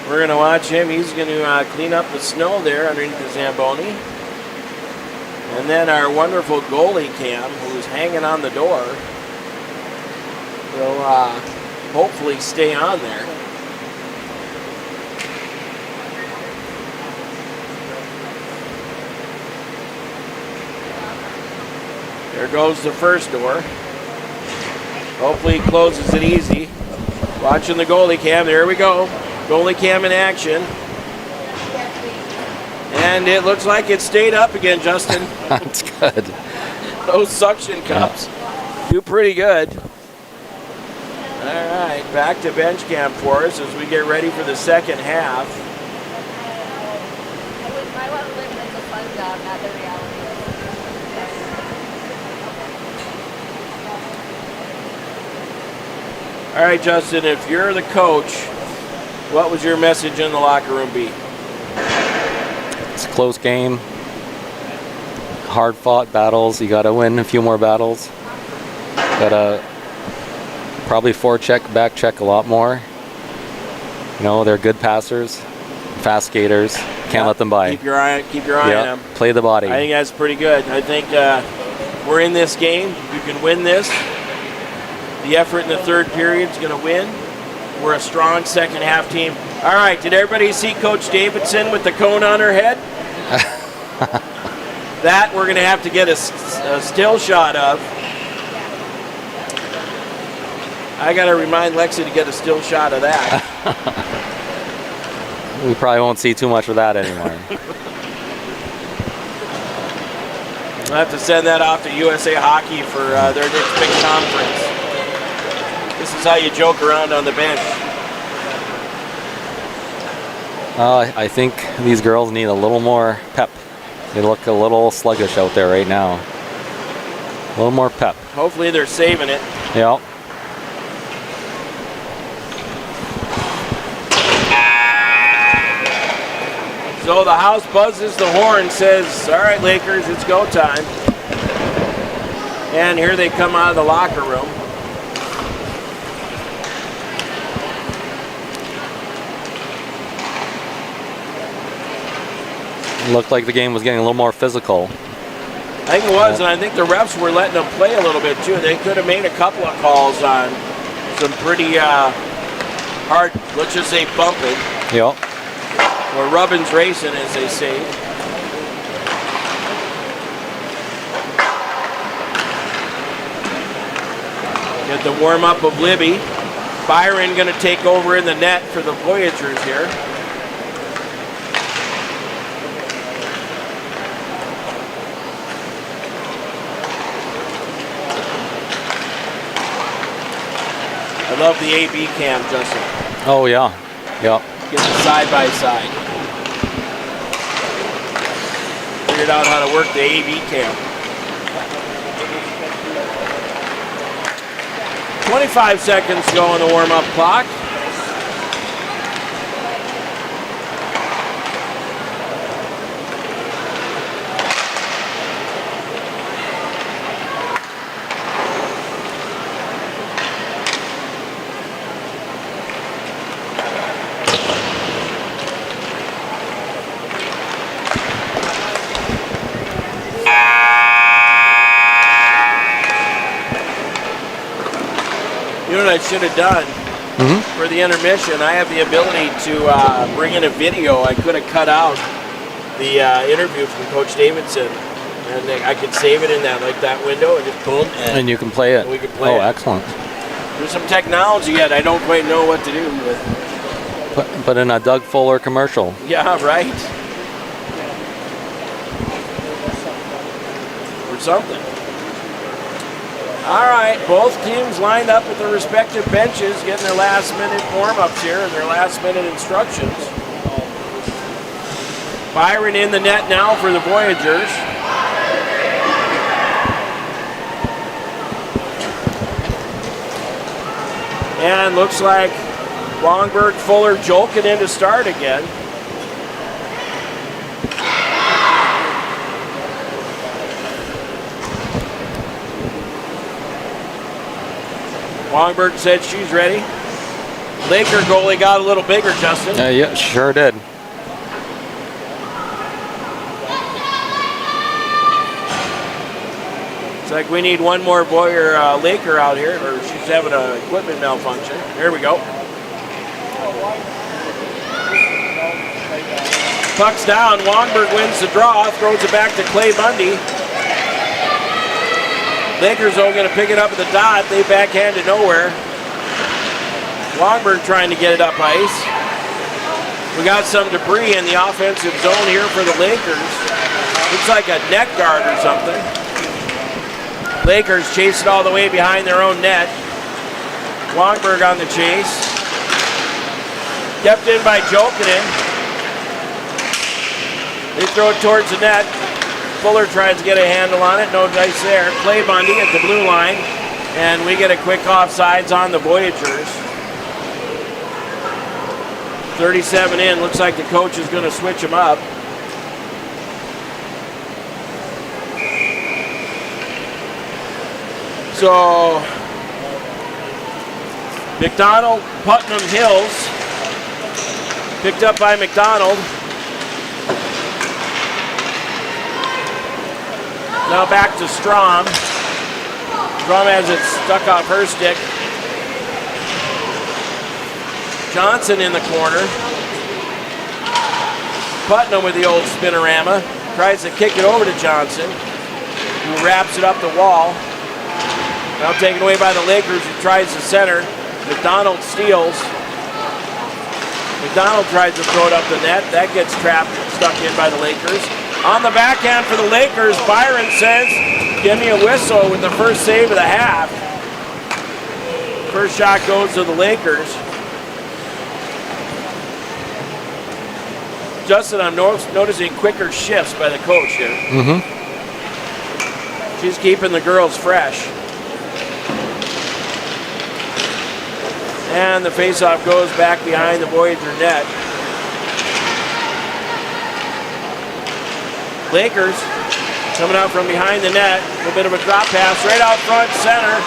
We're going to watch him. He's going to clean up the snow there underneath the Zamboni. And then our wonderful goalie Cam, who's hanging on the door, will hopefully stay on there. There goes the first door. Hopefully he closes it easy. Watching the goalie Cam. There we go. Goalie Cam in action. And it looks like it stayed up again, Justin.
That's good.
Those suction cups do pretty good. All right, back to bench cam for us as we get ready for the second half.
I want to live in the fun job, not the reality.
All right, Justin, if you're the coach, what would your message in the locker room be?
It's a close game. Hard-fought battles. You got to win a few more battles. Got to probably forecheck, back check a lot more. You know, they're good passers, fast skaters. Can't let them by.
Keep your eye on them.
Play the body.
I think that's pretty good. I think we're in this game. You can win this. The effort in the third period is going to win. We're a strong second half team. All right, did everybody see Coach Davidson with the cone on her head? That we're going to have to get a still shot of. I got to remind Lexi to get a still shot of that.
We probably won't see too much of that anymore.
I'll have to send that off to USA Hockey for their next big conference. This is how you joke around on the bench.
I think these girls need a little more pep. They look a little sluggish out there right now. A little more pep.
Hopefully they're saving it.
Yeah.
So the house buzzes the horn, says, all right, Lakers, it's go time. And here they come out of the locker room.
Looked like the game was getting a little more physical.
I think it was, and I think the refs were letting them play a little bit too. They could have made a couple of calls on some pretty hard, let's just say bumping.
Yeah.
Or rubbin's racing, as they say. Get the warm-up of Libby. Byron going to take over in the net for the Voyageurs here. I love the AB cam, Justin.
Oh, yeah. Yeah.
Get the side by side. Figured out how to work the AB cam. 25 seconds to go on the warm-up clock. You know what I should have done for the intermission? I have the ability to bring in a video. I could have cut out the interview from Coach Davidson, and I could save it in that window, and just boom,
And you can play it.
We can play it.
Oh, excellent.
There's some technology yet I don't quite know what to do with.
Put in a Doug Fuller commercial.
Yeah, right. Or something. All right, both teams lined up at their respective benches, getting their last-minute warm-ups here and their last-minute instructions. Byron in the net now for the Voyageurs. And looks like Longberg, Fuller, Jolkin in to start again. Wongberg said she's ready. Laker goalie got a little bigger, Justin.
Yeah, sure did.
It's like we need one more boy or Laker out here, or she's having an equipment malfunction. There we go. Puck's down. Wongberg wins the draw, throws it back to Clay Bundy. Lakers, though, going to pick it up at the dot. They backhand it nowhere. Wongberg trying to get it up ice. We got some debris in the offensive zone here for the Lakers. Looks like a net guard or something. Lakers chase it all the way behind their own net. Wongberg on the chase. Kept in by Jokinen. They throw it towards the net. Fuller tries to get a handle on it. No dice there. Clay Bundy at the blue line. And we get a quick offsides on the Voyageurs. 37 in. Looks like the coach is going to switch him up. So, McDonald, Putnam, Hills. Picked up by McDonald. Now back to Strom. Strom has it stuck off her stick. Johnson in the corner. Putnam with the old spinorama. Tries to kick it over to Johnson, who wraps it up the wall. Now taken away by the Lakers, who tries to center. McDonald steals. McDonald tries to throw it up the net. That gets trapped, stuck in by the Lakers. On the backhand for the Lakers, Byron says, give me a whistle with the first save of the half. First shot goes to the Lakers. Justin, I'm noticing quicker shifts by the coach here.
Mm-hmm.
She's keeping the girls fresh. And the faceoff goes back behind the Voyager net. Lakers coming out from behind the net. A little bit of a drop pass right out front center.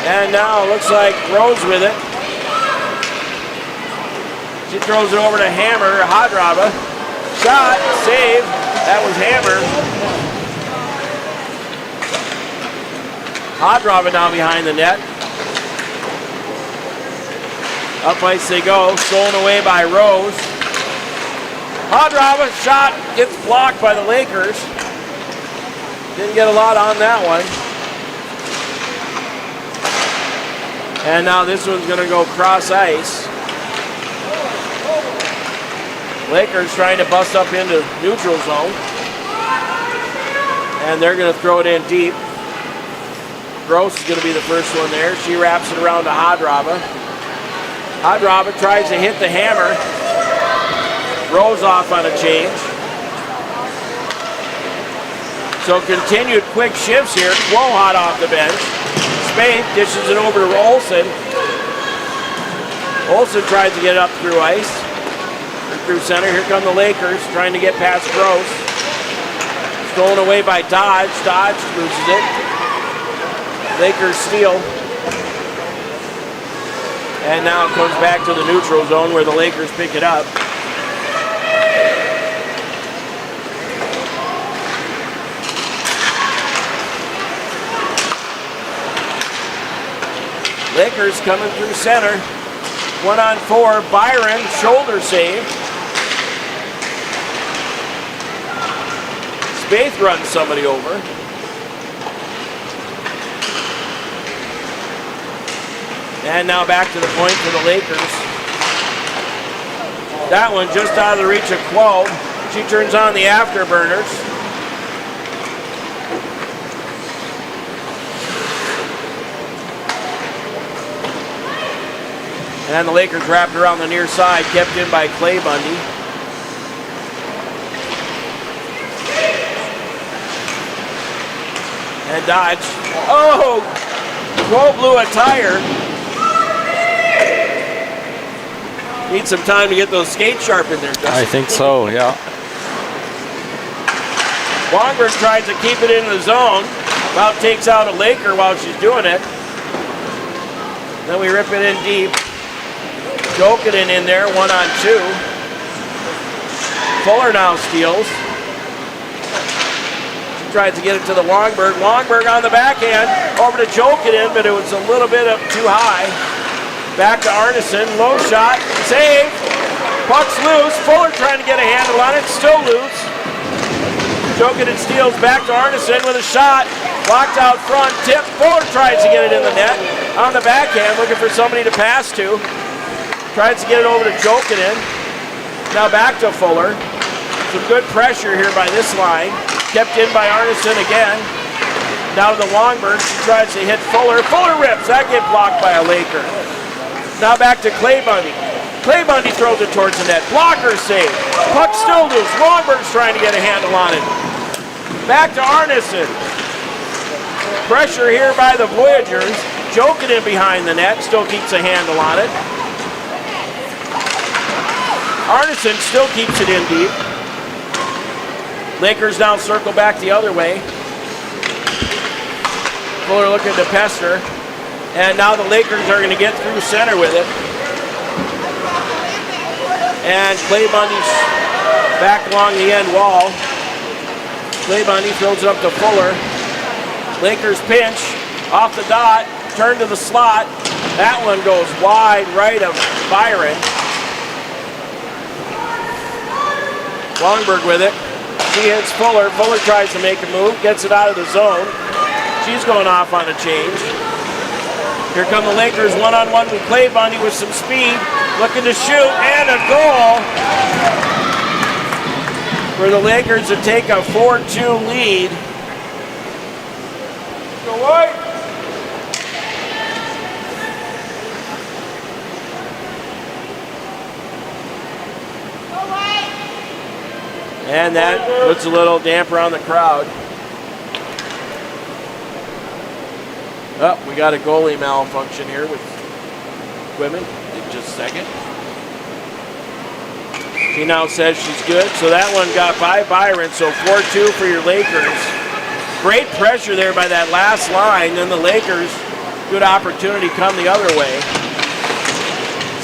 And now it looks like Rose with it. She throws it over to Hammer, Hadrava. Shot, save. That was Hammer. Hadrava now behind the net. Up ice they go, stolen away by Rose. Hadrava shot, gets blocked by the Lakers. Didn't get a lot on that one. And now this one's gonna go cross ice. Lakers trying to bust up into neutral zone. And they're gonna throw it in deep. Gross is gonna be the first one there. She wraps it around to Hadrava. Hadrava tries to hit the Hammer. Rose off on a change. So continued quick shifts here. Quo hot off the bench. Spade dishes it over to Olsen. Olsen tries to get it up through ice. Through center. Here come the Lakers trying to get past Gross. Stolen away by Dodge. Dodge loses it. Lakers steal. And now it comes back to the neutral zone where the Lakers pick it up. Lakers coming through center. 1-on-4. Byron, shoulder save. Spaeth runs somebody over. And now back to the point for the Lakers. That one just out of the reach of Quo. She turns on the afterburners. And the Lakers wrapped around the near side, kept in by Clay Bundy. And Dodge. Oh! Quo blew a tire. Need some time to get those skates sharpened there, Justin.
I think so, yeah.
Wongberg tries to keep it in the zone. About takes out a Laker while she's doing it. Then we rip it in deep. Jokinen in there, 1-on-2. Fuller now steals. She tries to get it to the Longberg. Longberg on the backhand. Over to Jokinen, but it was a little bit up too high. Back to Arneson. Low shot. Save. Puck's loose. Fuller trying to get a handle on it. Still loose. Jokinen steals back to Arneson with a shot. Blocked out front. Tip. Fuller tries to get it in the net. On the backhand, looking for somebody to pass to. Tries to get it over to Jokinen. Now back to Fuller. Some good pressure here by this line. Kept in by Arneson again. Now to the Longberg. She tries to hit Fuller. Fuller rips. That get blocked by a Laker. Now back to Clay Bundy. Clay Bundy throws it towards the net. Blocker save. Puck still loose. Longberg's trying to get a handle on it. Back to Arneson. Pressure here by the Voyageurs. Jokinen behind the net. Still keeps a handle on it. Arneson still keeps it in deep. Lakers now circle back the other way. Fuller looking to Pester. And now the Lakers are going to get through center with it. And Clay Bundy's back along the end wall. Clay Bundy throws it up to Fuller. Lakers pinch off the dot. Turn to the slot. That one goes wide right of Byron. Longberg with it. She hits Fuller. Fuller tries to make a move. Gets it out of the zone. She's going off on a change. Here come the Lakers one-on-one with Clay Bundy with some speed. Looking to shoot. And a goal for the Lakers to take a 4-2 lead. Go White! And that puts a little damper on the crowd. Oh, we got a goalie malfunction here with women in just a second. She now says she's good, so that one got by Byron, so 4-2 for your Lakers. Great pressure there by that last line, then the Lakers, good opportunity come the other way.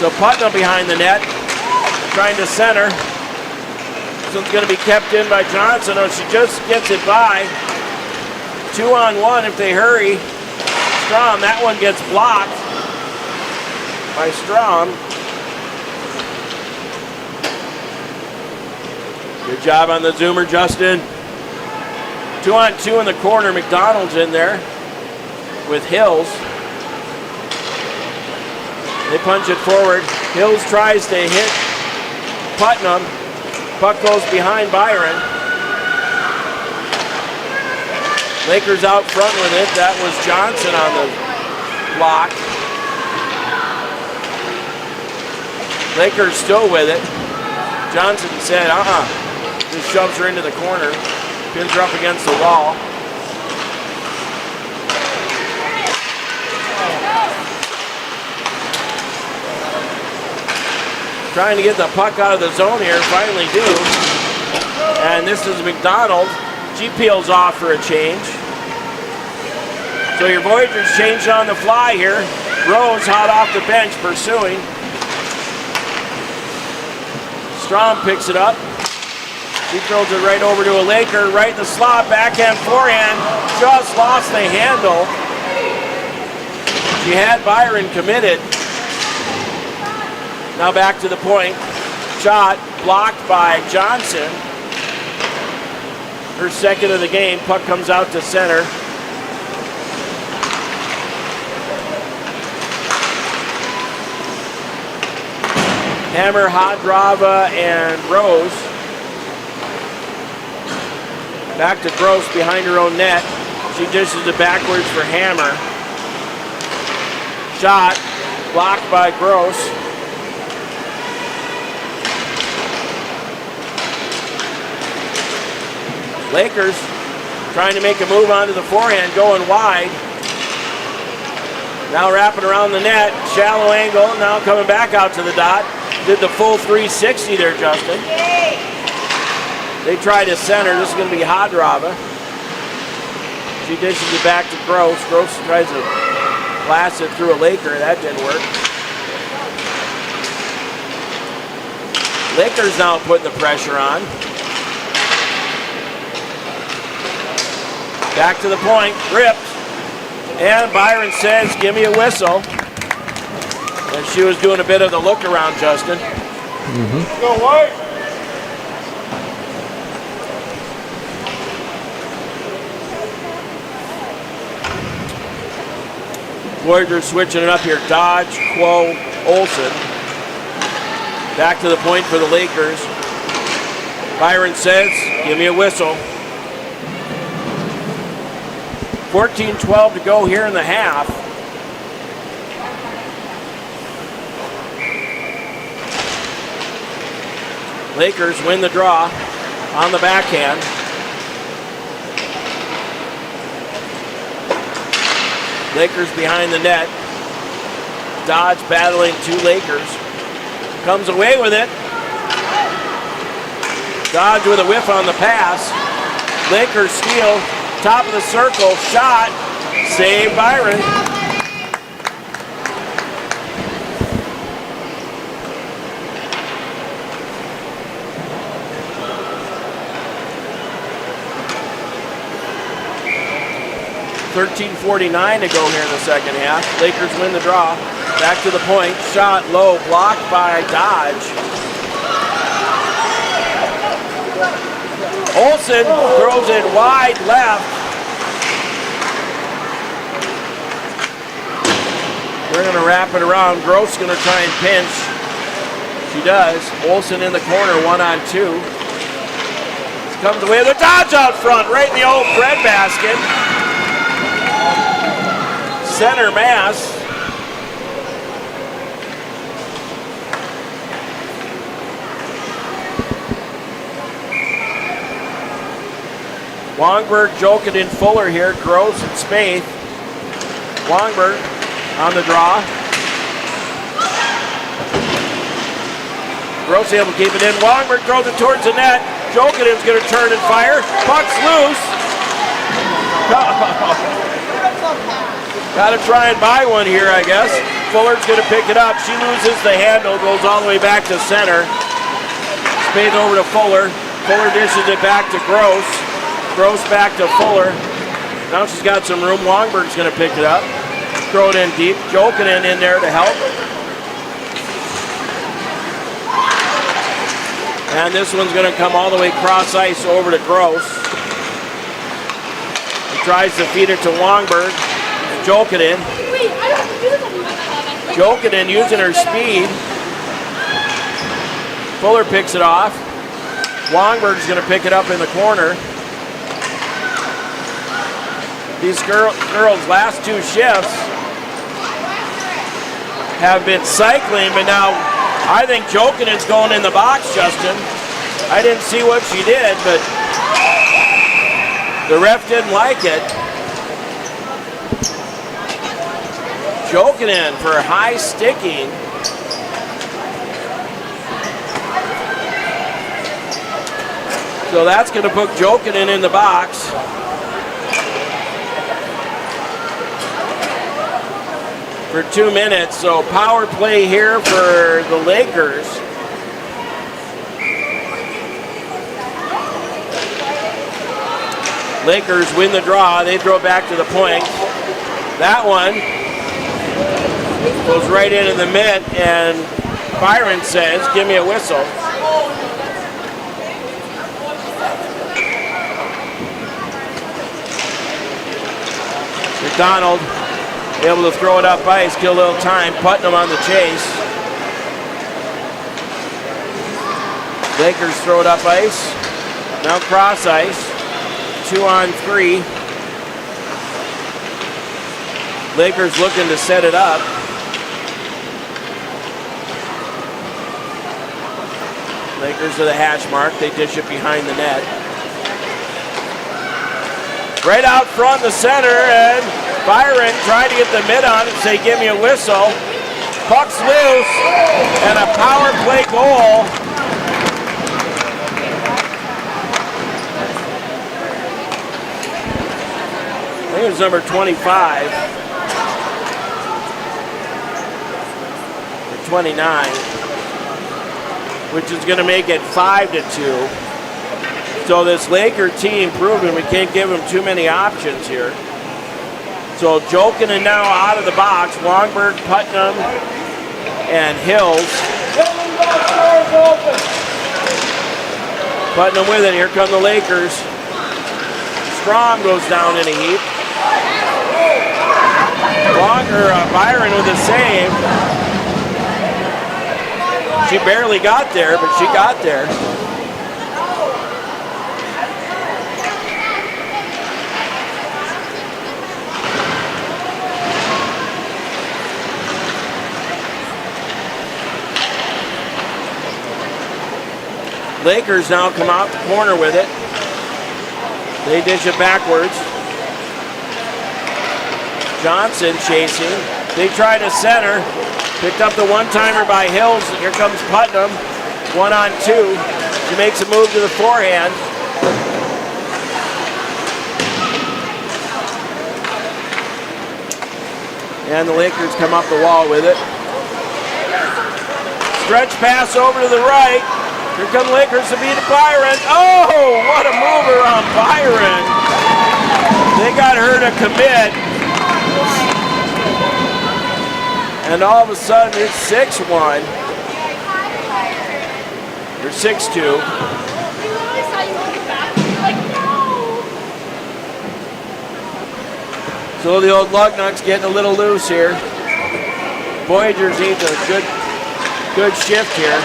So Putnam behind the net, trying to center. This one's going to be kept in by Johnson. Oh, she just gets it by. 2-on-1 if they hurry. Strom, that one gets blocked by Strom. Good job on the zoomer, Justin. 2-on-2 in the corner. McDonald's in there with Hills. They punch it forward. Hills tries to hit Putnam. Puck goes behind Byron. Lakers out front with it. That was Johnson on the block. Lakers still with it. Johnson said, just shoves her into the corner. Pins her up against the wall. Trying to get the puck out of the zone here, finally do. And this is McDonald. She peels off for a change. So your Voyageurs changed on the fly here. Rose hot off the bench pursuing. Strom picks it up. She throws it right over to a Laker, right in the slot, backhand, forehand. Just lost the handle. She had Byron committed. Now back to the point. Shot blocked by Johnson. Her second of the game. Puck comes out to center. Hammer, Hadrava, and Rose. Back to Gross behind her own net. She dishes it backwards for Hammer. Shot blocked by Gross. Lakers trying to make a move onto the forehand, going wide. Now wrapping around the net, shallow angle, now coming back out to the dot. Did the full 360 there, Justin. They try to center. This is going to be Hadrava. She dishes it back to Gross. Gross tries to blast it through a Laker. That didn't work. Lakers now putting the pressure on. Back to the point, ripped. And Byron says, give me a whistle. And she was doing a bit of the look around, Justin. Go White! Voyageurs switching it up here. Dodge, Quo, Olsen. Back to the point for the Lakers. Byron says, give me a whistle. 14-12 to go here in the half. Lakers win the draw on the backhand. Lakers behind the net. Dodge battling two Lakers. Comes away with it. Dodge with a whiff on the pass. Lakers steal. Top of the circle. Shot. Save Byron. $13:49 to go here in the second half. Lakers win the draw. Back to the point. Shot low. Blocked by Dodge. Olsen throws it wide left. They're going to wrap it around. Gross going to try and pinch. She does. Olsen in the corner, 1-on-2. Comes away with a Dodge out front, right in the old bread basket. Center mass. Wongberg, Jokic, Fuller here. Gross and Spaeth. Wongberg on the draw. Gross able to keep it in. Wongberg throws it towards the net. Jokic going to turn and fire. Puck's loose. Got to try and buy one here, I guess. Fuller's going to pick it up. She loses the handle, goes all the way back to center. Spaeth over to Fuller. Fuller dishes it back to Gross. Gross back to Fuller. Now she's got some room. Wongberg's going to pick it up. Throw it in deep. Jokinen in there to help. And this one's going to come all the way cross ice over to Gross. He tries to feed it to Wongberg. Jokinen. Jokinen using her speed. Fuller picks it off. Wongberg's going to pick it up in the corner. These girls' last two shifts have been cycling, but now I think Jokinen's going in the box, Justin. I didn't see what she did, but the ref didn't like it. Jokinen for high sticking. So that's going to put Jokinen in the box. For 2 minutes. So power play here for the Lakers. Lakers win the draw. They throw it back to the point. That one goes right into the mitt, and Byron says, give me a whistle. McDonald able to throw it up ice, kill a little time. Putnam on the chase. Lakers throw it up ice. Now cross ice. 2-on-3. Lakers looking to set it up. Lakers to the hash mark. They dish it behind the net. Right out front, the center, and Byron tried to get the mid on and say, give me a whistle. Puck's loose, and a power play goal. think it was number 25. Or 29. Which is going to make it 5-2. So this Laker team proving we can't give them too many options here. So Jokinen now out of the box. Longberg, Putnam, and Hills. Putnam with it. Here come the Lakers. Strong goes down in a heap. Byron with a save. She barely got there, but she got there. Lakers now come out the corner with it. They dish it backwards. Johnson chasing. They try to center. Picked up the one-timer by Hills. Here comes Putnam. 1-on-2. She makes a move to the forehand. And the Lakers come up the wall with it. Stretch pass over to the right. Here come the Lakers to beat Byron. Oh, what a mover on Byron. They got her to commit. And all of a sudden it's 6-1. Or 6-2. So the old Lugnuts getting a little loose here. Voyageurs needs a good shift here.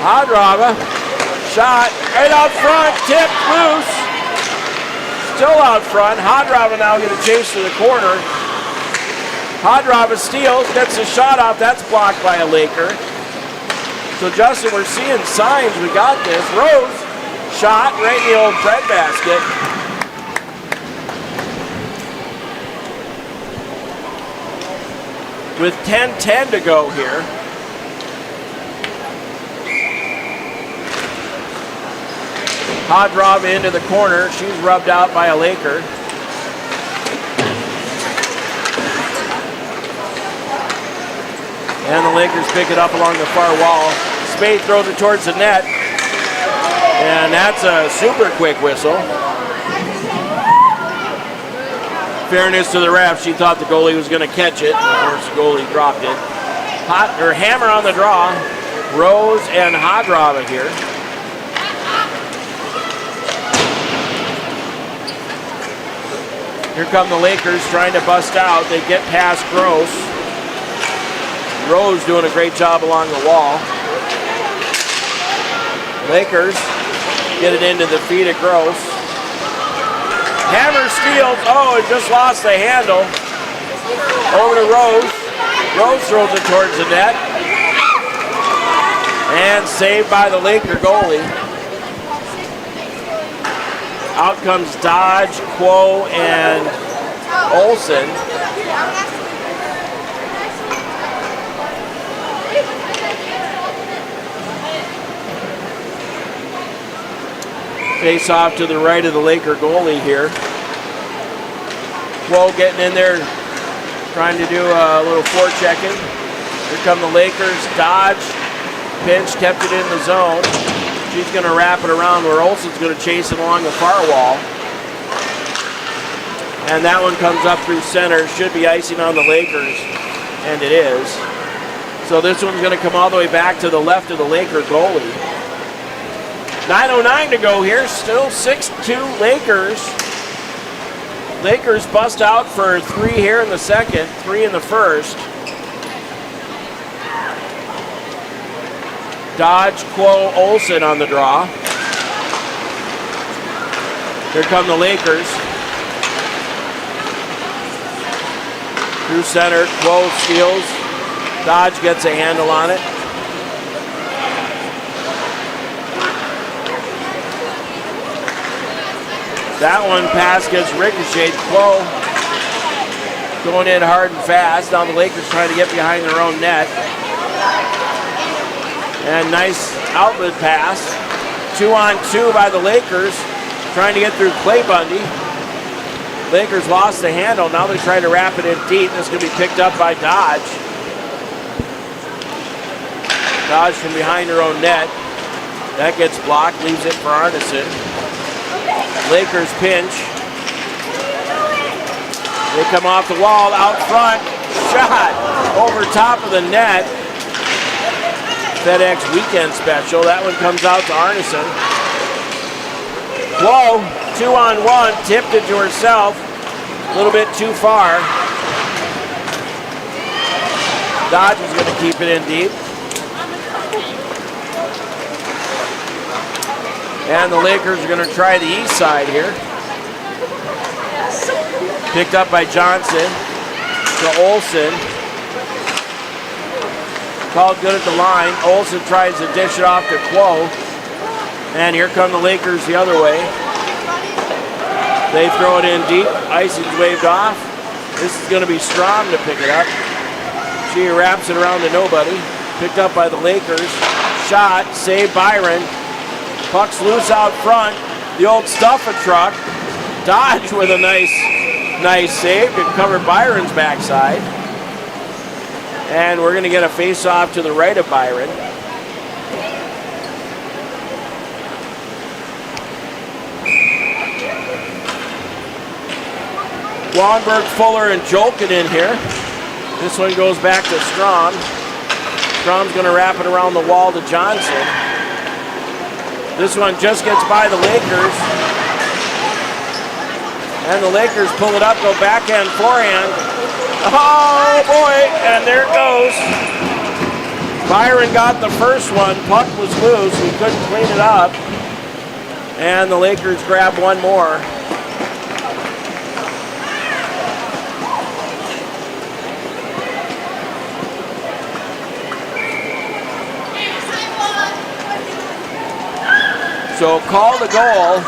Hadrava, shot right out front, tipped loose. Still out front. Hadrava now going to chase to the corner. Hadrava steals, gets a shot off. That's blocked by a Laker. So Justin, we're seeing signs. We got this. Rose, shot right in the old bread basket. With 10:10 to go here. Hadrava into the corner. She's rubbed out by a Laker. And the Lakers pick it up along the far wall. Spade throws it towards the net. And that's a super quick whistle. Fairness to the ref, she thought the goalie was going to catch it. Of course, the goalie dropped it. Hammer on the draw. Rose and Hadrava here. Here come the Lakers trying to bust out. They get past Gross. Rose doing a great job along the wall. Lakers get it into the feet of Gross. Hammer steals. Oh, it just lost the handle. Over to Rose. Rose throws it towards the net. And saved by the Laker goalie. Out comes Dodge, Quo, and Olsen. Face off to the right of the Laker goalie here. Quo getting in there, trying to do a little forechecking. Here come the Lakers. Dodge, pinch, kept it in the zone. She's going to wrap it around where Olsen's going to chase it along the far wall. And that one comes up through center. Should be icing on the Lakers, and it is. So this one's going to come all the way back to the left of the Laker goalie. 9:09 to go here. Still 6-2 Lakers. Lakers bust out for 3 here in the second, 3 in the first. Dodge, Quo, Olsen on the draw. Here come the Lakers. Through center, Quo steals. Dodge gets a handle on it. That one pass gets ricocheted. Quo going in hard and fast. Now the Lakers trying to get behind their own net. And nice outlet pass 2-on-2 by the Lakers, trying to get through Clay Bundy. Lakers lost the handle. Now they're trying to wrap it in deep. This is going to be picked up by Dodge. Dodge from behind her own net. That gets blocked, leaves it for Arneson. Lakers pinch. They come off the wall, out front. Shot over top of the net. FedEx weekend special. That one comes out to Arneson. Whoa, 2-on-1, tipped it to herself. A little bit too far. Dodge is going to keep it in deep. And the Lakers are going to try the east side here. Picked up by Johnson to Olsen. Called good at the line. Olsen tries to dish it off to Quo. And here come the Lakers the other way. They throw it in deep. Icing's waved off. This is going to be Strom to pick it up. She wraps it around to nobody. Picked up by the Lakers. Shot, saved Byron. Puck's loose out front. The old Stuffa truck. Dodge with a nice save to cover Byron's backside. And we're going to get a face-off to the right of Byron. Longberg, Fuller, and Jolkin in here. This one goes back to Strom. Strom's going to wrap it around the wall to Johnson. This one just gets by the Lakers. And the Lakers pull it up, go backhand, forehand. Oh boy, and there it goes. Byron got the first one. Puck was loose. We couldn't clean it up. And the Lakers grab one more. So call the goal.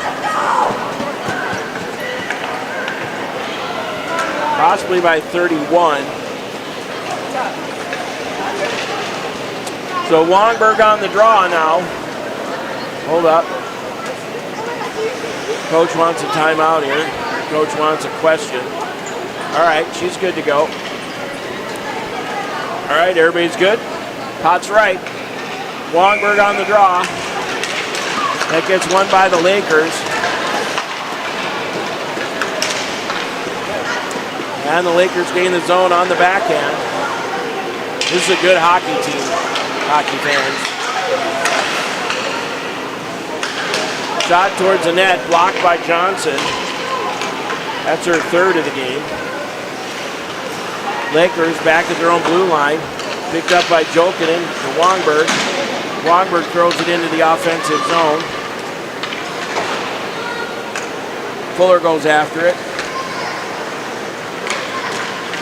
Possibly by 31. So Wongberg on the draw now. Hold up. Coach wants a timeout here. Coach wants a question. All right, she's good to go. All right, everybody's good. Pot's right. Wongberg on the draw. That gets won by the Lakers. And the Lakers gain the zone on the backhand. This is a good hockey team, hockey fans. Shot towards the net, blocked by Johnson. That's her third of the game. Lakers back at their own blue line. Picked up by Jokinen to Wongberg. Wongberg throws it into the offensive zone. Fuller goes after it.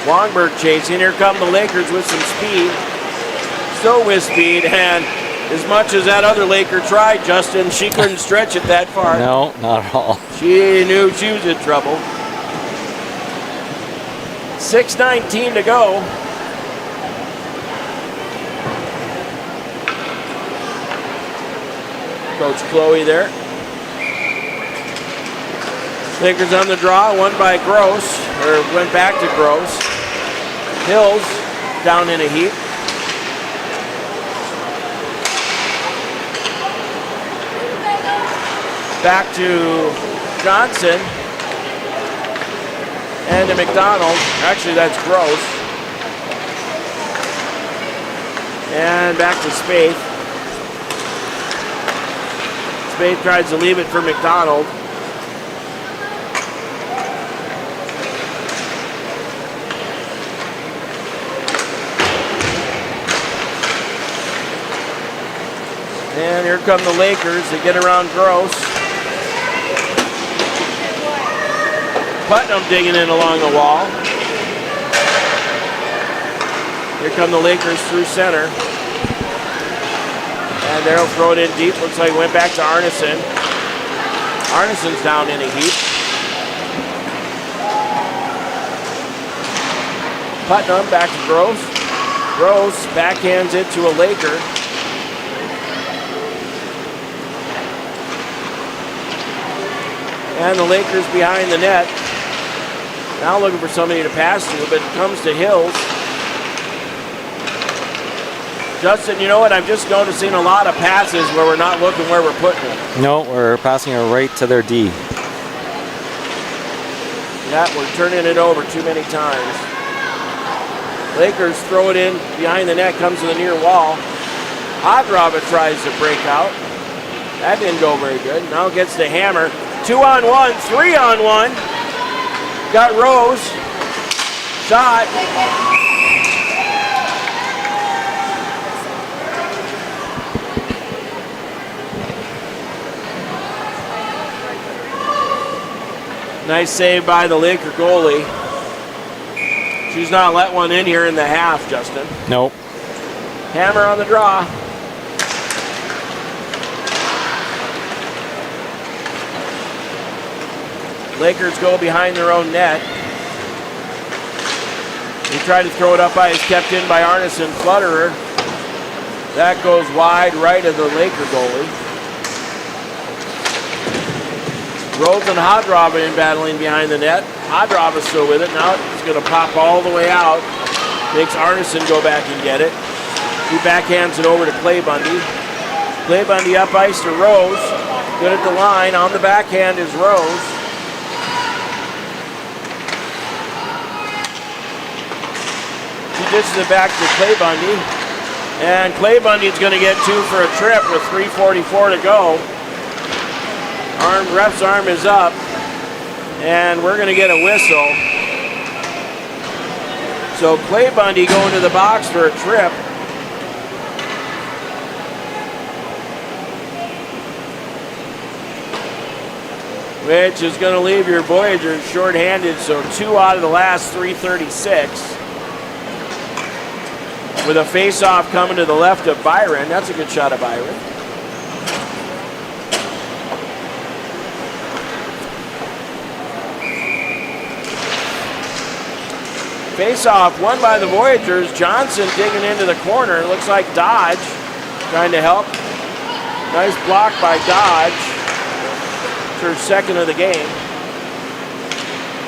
Wongberg chasing. Here come the Lakers with some speed. Still with speed, and as much as that other Laker tried, Justin, she couldn't stretch it that far.
No, not at all.
She knew she was in trouble. 6:19 to go. Coach Chloe there. Lakers on the draw, won by Gross, or went back to Gross. Hills down in a heap. Back to Johnson. And to McDonald. Actually, that's Gross. And back to Spaeth. Spaeth tries to leave it for McDonald. And here come the Lakers. They get around Gross. Putnam digging in along the wall. Here come the Lakers through center. And they'll throw it in deep. Looks like it went back to Arneson. Arneson's down in a heap. Putnam back to Gross. Gross backhands it to a Laker. And the Lakers behind the net. Now looking for somebody to pass to, but it comes to Hills. Justin, you know what? I'm just noticing a lot of passes where we're not looking where we're putting it.
No, we're passing it right to their D.
Yeah, we're turning it over too many times. Lakers throw it in behind the net, comes to the near wall. Hadrava tries to break out. That didn't go very good. Now gets the hammer. 2-on-1, 3-on-1. Got Rose. Shot. Nice save by the Laker goalie. She's not let one in here in the half, Justin.
Nope.
Hammer on the draw. Lakers go behind their own net. He tried to throw it up ice, kept in by Arneson. Flutterer. That goes wide right of the Laker goalie. Rhodes and Hadrava in battling behind the net. Hadrava still with it. Now it's going to pop all the way out. Makes Arneson go back and get it. He backhands it over to Clay Bundy. Clay Bundy up ice to Rose. Good at the line. On the backhand is Rose. He dishes it back to Clay Bundy. And Clay Bundy's going to get two for a trip with 3:44 to go. Ref's arm is up, and we're going to get a whistle. So Clay Bundy going to the box for a trip. Which is going to leave your Voyageurs shorthanded, so 2 out of the last 3:36. With a face-off coming to the left of Byron. That's a good shot of Byron. Face-off won by the Voyageurs. Johnson digging into the corner. Looks like Dodge trying to help. Nice block by Dodge. It's her second of the game.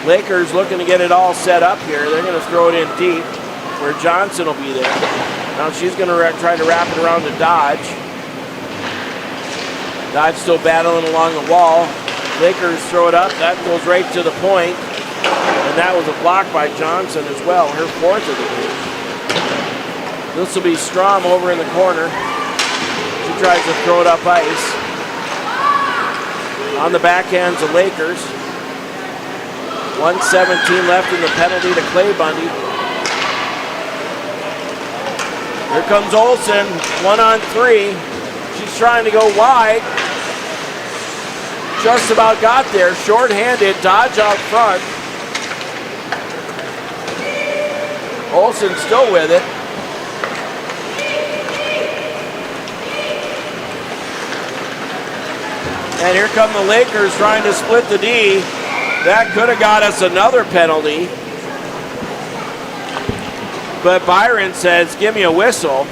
Lakers looking to get it all set up here. They're going to throw it in deep where Johnson will be there. Now she's going to try to wrap it around to Dodge. Dodge still battling along the wall. Lakers throw it up. That goes right to the point. And that was a block by Johnson as well, her fourth of the game. This will be Strom over in the corner. She tries to throw it up ice. On the backhands of Lakers. 1:17 left in the penalty to Clay Bundy. Here comes Olsen, 1-on-3. She's trying to go wide. Just about got there, short-handed, Dodge out front. Olsen still with it. And here come the Lakers trying to split the D. That could have got us another penalty. But Byron says, give me a whistle.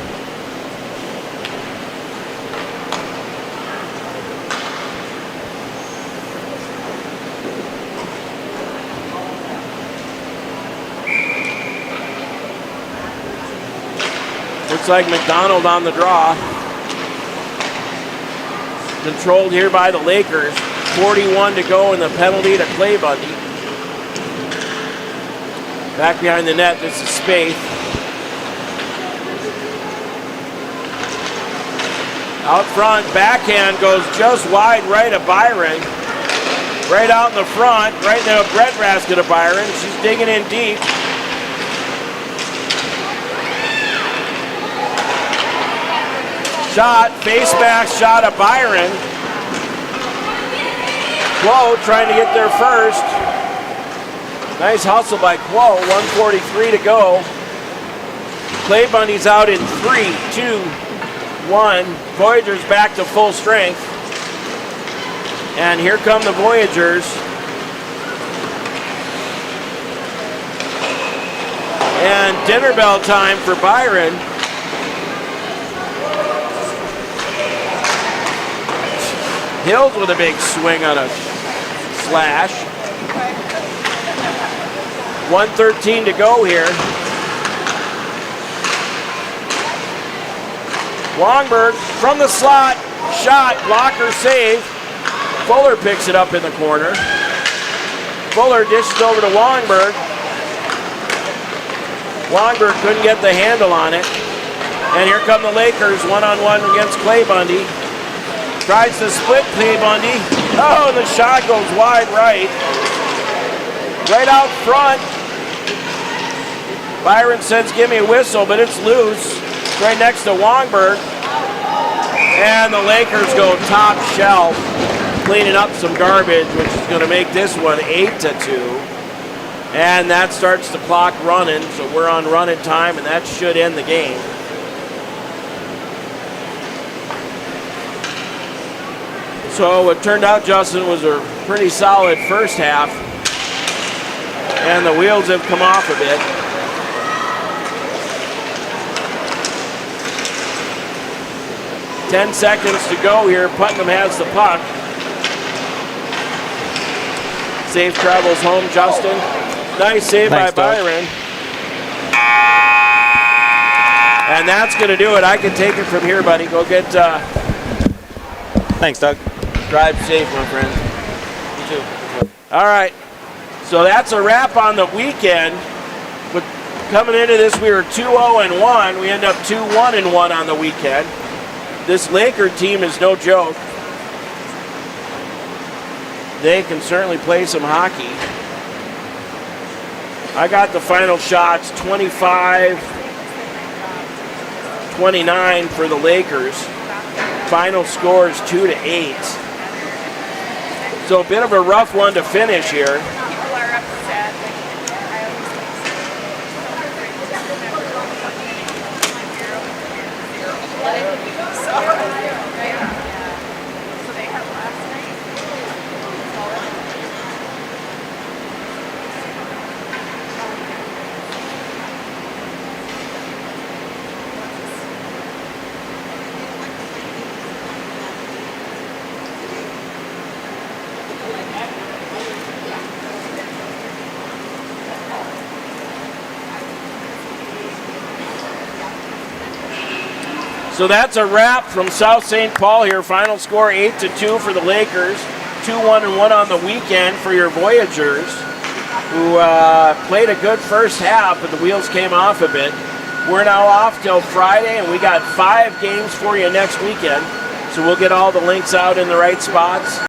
Looks like McDonald on the draw. Controlled here by the Lakers. 41 to go in the penalty to Clay Bundy. Back behind the net, this is Spaeth. Out front, backhand goes just wide right of Byron. Right out in the front, right in the breadbasket of Byron. She's digging in deep. Shot, face mask shot of Byron. Quo trying to get there first. Nice hustle by Quo, 1:43 to go. Clay Bundy's out in 3, 2, 1. Voyageurs back to full strength. And here come the Voyageurs. And dinner bell time for Byron. Hills with a big swing on a slash. 1:13 to go here. Longberg from the slot, shot, blocker save. Fuller picks it up in the corner. Fuller dishes over to Longberg. Longberg couldn't get the handle on it. And here come the Lakers, one-on-one against Clay Bundy. Tries to split Clay Bundy. Oh, and the shot goes wide right. Right out front. Byron says, give me a whistle, but it's loose. Right next to Longberg. And the Lakers go top shelf, cleaning up some garbage, which is going to make this one 8-2. And that starts the clock running, so we're on running time, and that should end the game. So it turned out, Justin, was a pretty solid first half, and the wheels have come off a bit. Ten seconds to go here. Putnam has the puck. Safe travels home, Justin. Nice save by Byron. And that's going to do it. I can take it from here, buddy. Go get...
Thanks, Doug.
Drive safe, my friend. You too. All right. So that's a wrap on the weekend. But coming into this, we were 2-0-1. We end up 2-1-1 on the weekend. This Laker team is no joke. They can certainly play some hockey. I got the final shots, 25-29 for the Lakers. Final score is 2-8. So a bit of a rough one to finish here.
People are upset. So they had last night.
So that's a wrap from South St. Paul here. Final score 8-2 for the Lakers. 2-1-1 on the weekend for your Voyageurs, who played a good first half, but the wheels came off a bit. We're now off till Friday, and we got 5 games for you next weekend. So we'll get all the links out in the right spots.